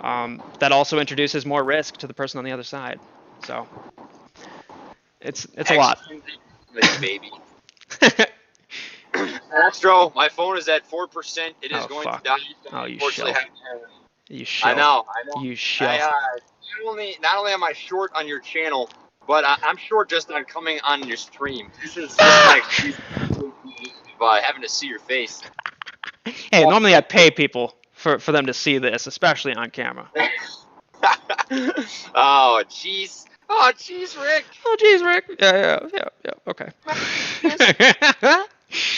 Speaker 2: That also introduces more risk to the person on the other side. So it's a lot.
Speaker 1: Baby. Astro, my phone is at 4%. It is going to die.
Speaker 2: Oh, you shall. You shall.
Speaker 1: I know.
Speaker 2: You shall.
Speaker 1: Not only am I short on your channel, but I'm short just on coming on your stream. This is my excuse by having to see your face.
Speaker 2: Hey, normally I pay people for them to see this, especially on camera.
Speaker 1: Oh, jeez. Oh, jeez, Rick.
Speaker 2: Yeah. Okay.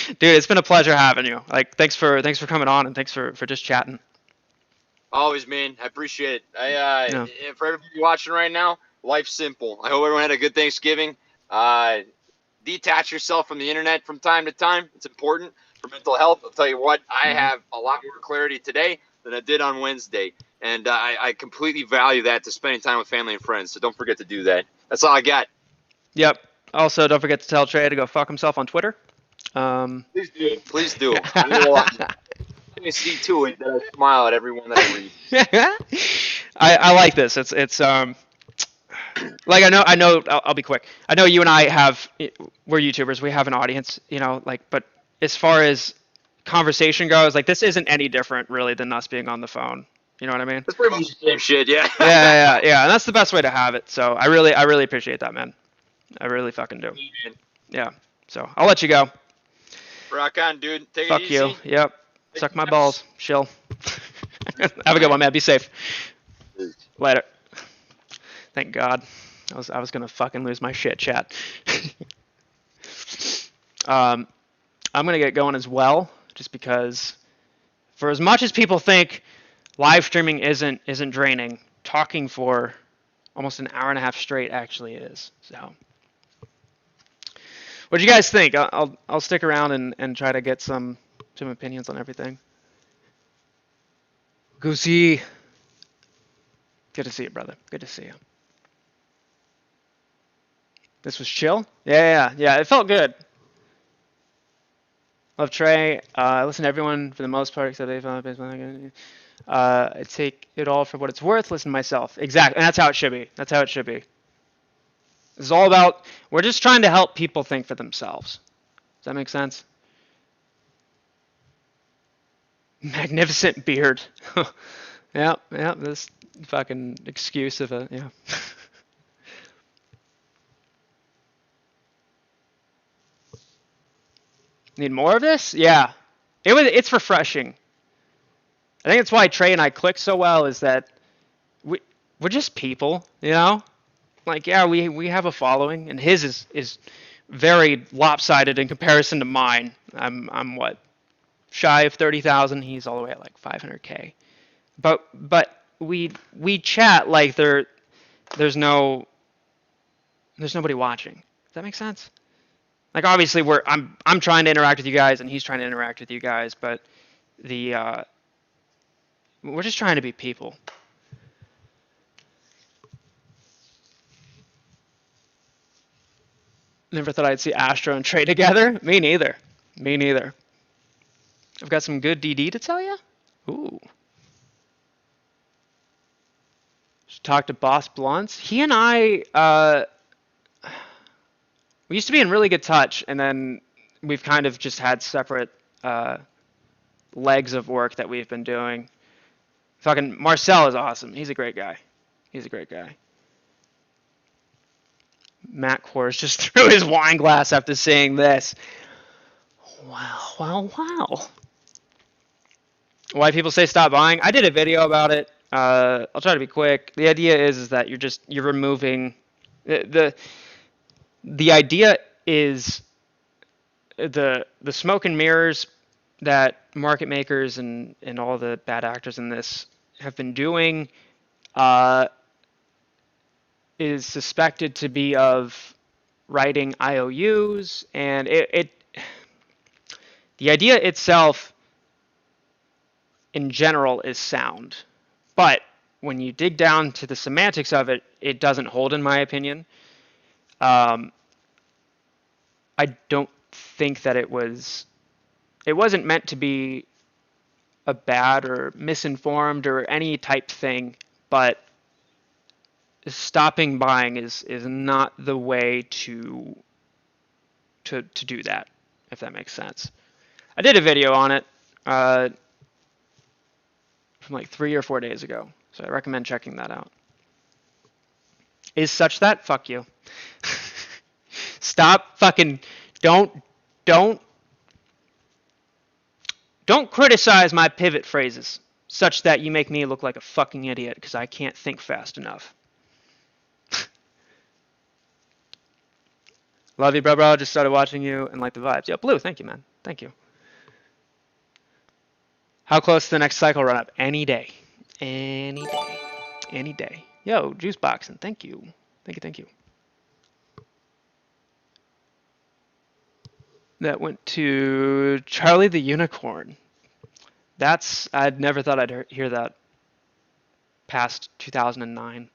Speaker 2: Dude, it's been a pleasure having you. Like, thanks for coming on, and thanks for just chatting.
Speaker 1: Always, man. I appreciate it. For everybody watching right now, life's simple. I hope everyone had a good Thanksgiving. Detach yourself from the internet from time to time. It's important for mental health. I'll tell you what, I have a lot more clarity today than I did on Wednesday. And I completely value that to spending time with family and friends. So don't forget to do that. That's all I got.
Speaker 2: Yep. Also, don't forget to tell Trey to go fuck himself on Twitter.
Speaker 1: Please do. to see to it that I smile at everyone that I read.
Speaker 2: I like this. It's like I know I'll be quick. I know you and I we're YouTubers. We have an audience, like, but as far as conversation goes, like, this isn't any different really than us being on the phone. You know what I mean?
Speaker 1: That's pretty much the same shit, yeah.
Speaker 2: Yeah. And that's the best way to have it. So I really appreciate that, man. I really fucking do. Yeah. So I'll let you go.
Speaker 1: Rock on, dude. Take
Speaker 2: Fuck
Speaker 1: it easy.
Speaker 2: you. Yep. Suck my balls. Chill. Have a good one, man. Be safe. Later. Thank God. I was gonna fucking lose my shit, chat. I'm gonna get going as well, just because, for as much as people think live streaming isn't draining, talking for almost an hour and a half straight actually is. So, what do you guys think? I'll stick around and try to get some opinions on everything. Goosey, good to see you, brother. Good to see you. This was chill? Yeah, it felt good. Love Trey. I listen to everyone for the most part, except they found I take it all for what it's worth, listen to myself. Exactly, and that's how it should be. That's how it should be. This is all about, we're just trying to help people think for themselves. Does that make sense? Magnificent beard. Yeah, this fucking excuse of yeah. Need more of this? Yeah. It's refreshing. I think that's why Trey and I click so well, is that we're just people, Like, yeah, we have a following, and his is very lopsided in comparison to mine. I'm what, shy of 30,000. He's all the way at like 500K. But we chat like there's nobody watching. Does that make sense? Like, obviously I'm trying to interact with you guys and he's trying to interact with you guys, but we're just trying to be people. Never thought I'd see Astro and Trey together. Me neither. I've got some good DD to tell you. Ooh. Just talked to Boss Blunts. He and I, we used to be in really good touch, and then we've kind of just had separate legs of work that we've been doing. Fucking Marcel is awesome. He's a great guy. Matt Kors just threw his wine glass after seeing this. Wow. Why people say stop buying? I did a video about it. I'll try to be quick. The idea is that you're removing the idea is the smoke and mirrors that market makers and all the bad actors in this have been doing is suspected to be of writing IOUs, and the idea itself in general is sound, but when you dig down to the semantics of it, it doesn't hold, in my opinion. I don't think that it wasn't meant to be a bad or misinformed or any type thing, but stopping buying is not the way to do that, if that makes sense. I did a video on it from like 3 or 4 days ago, so I recommend checking that out. Is such that? Fuck you. Stop fucking, don't criticize my pivot phrases such that you make me look like a fucking idiot because I can't think fast enough. Love you, bro. Just started watching you and like the vibes. Yeah, Blue, thank you, man. Thank you. How close to the next cycle run up? Any day. Any day. Yo, Juice Boxing, thank you. Thank you. That went to Charlie the Unicorn. I'd never thought I'd hear that past 2009.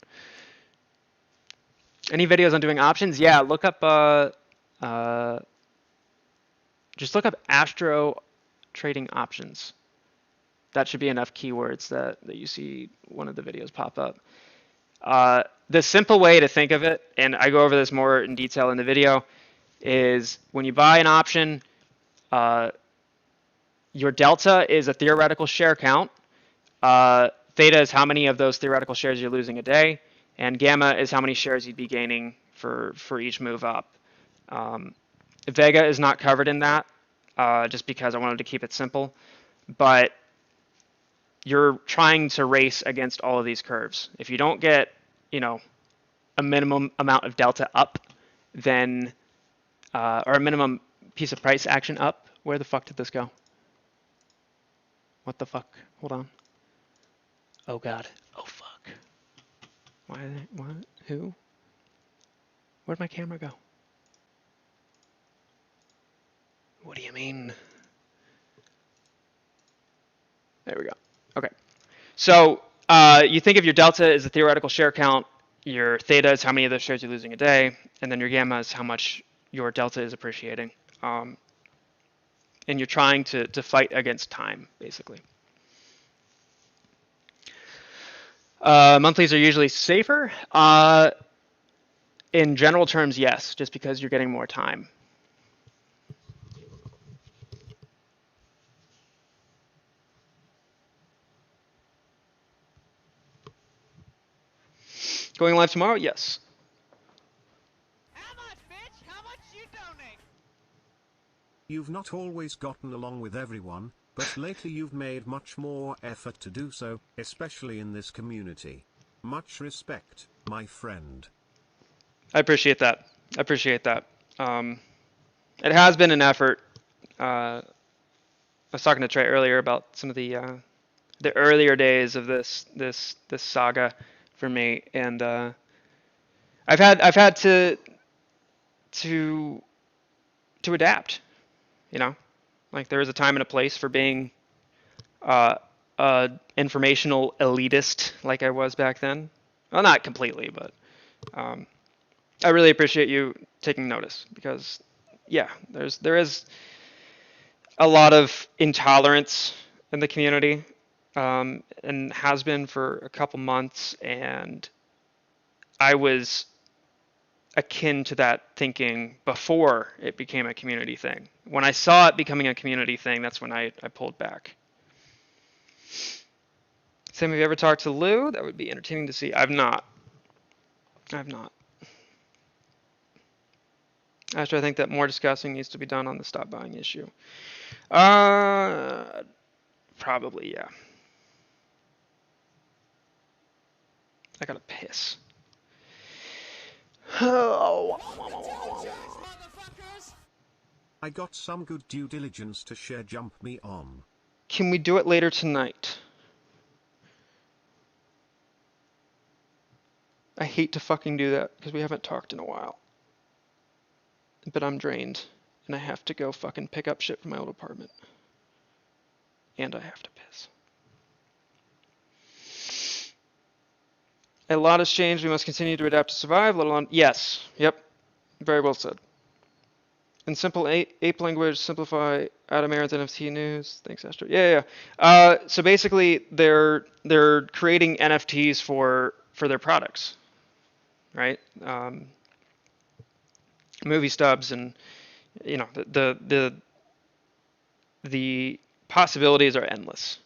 Speaker 2: Any videos on doing options? Yeah, look up, just look up Astro trading options. That should be enough keywords that you see one of the videos pop up. The simple way to think of it, and I go over this more in detail in the video, is when you buy an option, your delta is a theoretical share count. Theta is how many of those theoretical shares you're losing a day, and gamma is how many shares you'd be gaining for each move up. Vega is not covered in that, just because I wanted to keep it simple, but you're trying to race against all of these curves. If you don't get, a minimum amount of delta up, then, or a minimum piece of price action up, where the fuck did this go? What the fuck? Hold on. Oh God. Oh fuck. Why? What? Who? Where'd my camera go? What do you mean? There we go. Okay. So you think of your delta as the theoretical share count, your theta is how many of those shares you're losing a day, and then your gamma is how much your delta is appreciating. And you're trying to fight against time, basically. Monthlies are usually safer. In general terms, yes, just because you're getting more time. Going live tomorrow? Yes.
Speaker 4: How much, bitch? How much you donate?
Speaker 3: You've not always gotten along with everyone, but lately you've made much more effort to do so, especially in this community. Much respect, my friend.
Speaker 2: I appreciate that. I appreciate that. It has been an effort. I was talking to Trey earlier about some of the earlier days of this saga for me, and I've had to adapt. Like there is a time and a place for being informational elitist like I was back then. Well, not completely, but I really appreciate you taking notice because, yeah, there is a lot of intolerance in the community, and has been for a couple months, and I was akin to that thinking before it became a community thing. When I saw it becoming a community thing, that's when I pulled back. Sam, have you ever talked to Lou? That would be entertaining to see. I've not. Actually, I think that more discussing needs to be done on the stop buying issue. Probably, yeah. I gotta piss.
Speaker 3: I got some good due diligence to share. Jump me on.
Speaker 2: Can we do it later tonight? I hate to fucking do that because we haven't talked in a while. But I'm drained and I have to go fucking pick up shit from my old apartment. And I have to piss. A lot has changed. We must continue to adapt to survive, let alone... Yes. Yep. Very well said. In simple ape language, simplify Adam Aaron's NFT news. Thanks, Astro. Yeah. So basically, they're creating NFTs for their products, right? Movie stubs, and the possibilities are endless.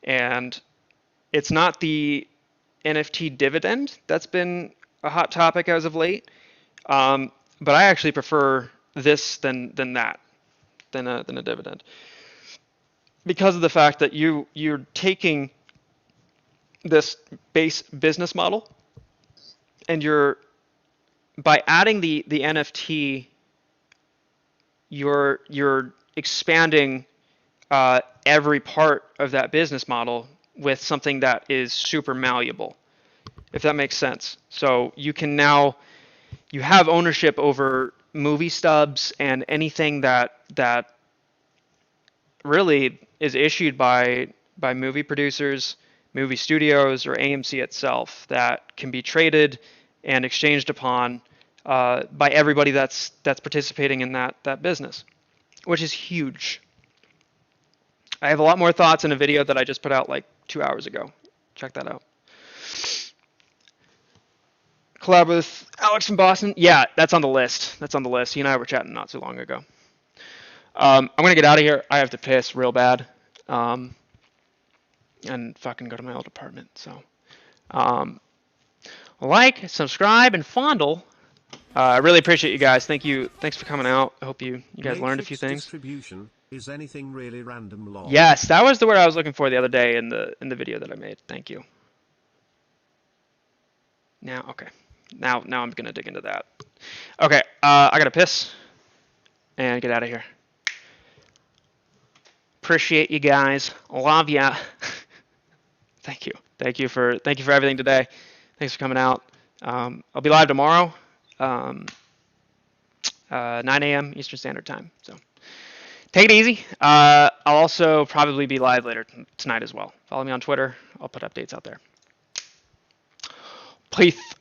Speaker 2: And it's not the NFT dividend that's been a hot topic as of late, but I actually prefer this than a dividend, because of the fact that you're taking this base business model and by adding the NFT, you're expanding every part of that business model with something that is super malleable, if that makes sense. So you have ownership over movie stubs and anything that really is issued by movie producers, movie studios, or AMC itself, that can be traded and exchanged upon by everybody that's participating in that business, which is huge. I have a lot more thoughts in a video that I just put out like 2 hours ago. Check that out. Collab with Alex from Boston. Yeah, that's on the list. That's on the list. He and I were chatting not too long ago. I'm gonna get out of here. I have to piss real bad, and fucking go to my old apartment. So, like, subscribe, and fondle. I really appreciate you guys. Thank you. Thanks for coming out. I hope you guys learned a few things.
Speaker 3: Distribution is anything really random log.
Speaker 2: Yes, that was the word I was looking for the other day in the video that I made. Thank you. Now, okay. Now I'm gonna dig into that. Okay, I gotta piss and get out of here. Appreciate you guys. Love ya. Thank you. Thank you for everything today. Thanks for coming out. I'll be live tomorrow, 9 a.m. Eastern Standard Time. So take it easy. I'll also probably be live later tonight as well. Follow me on Twitter. I'll put updates out there. Peace.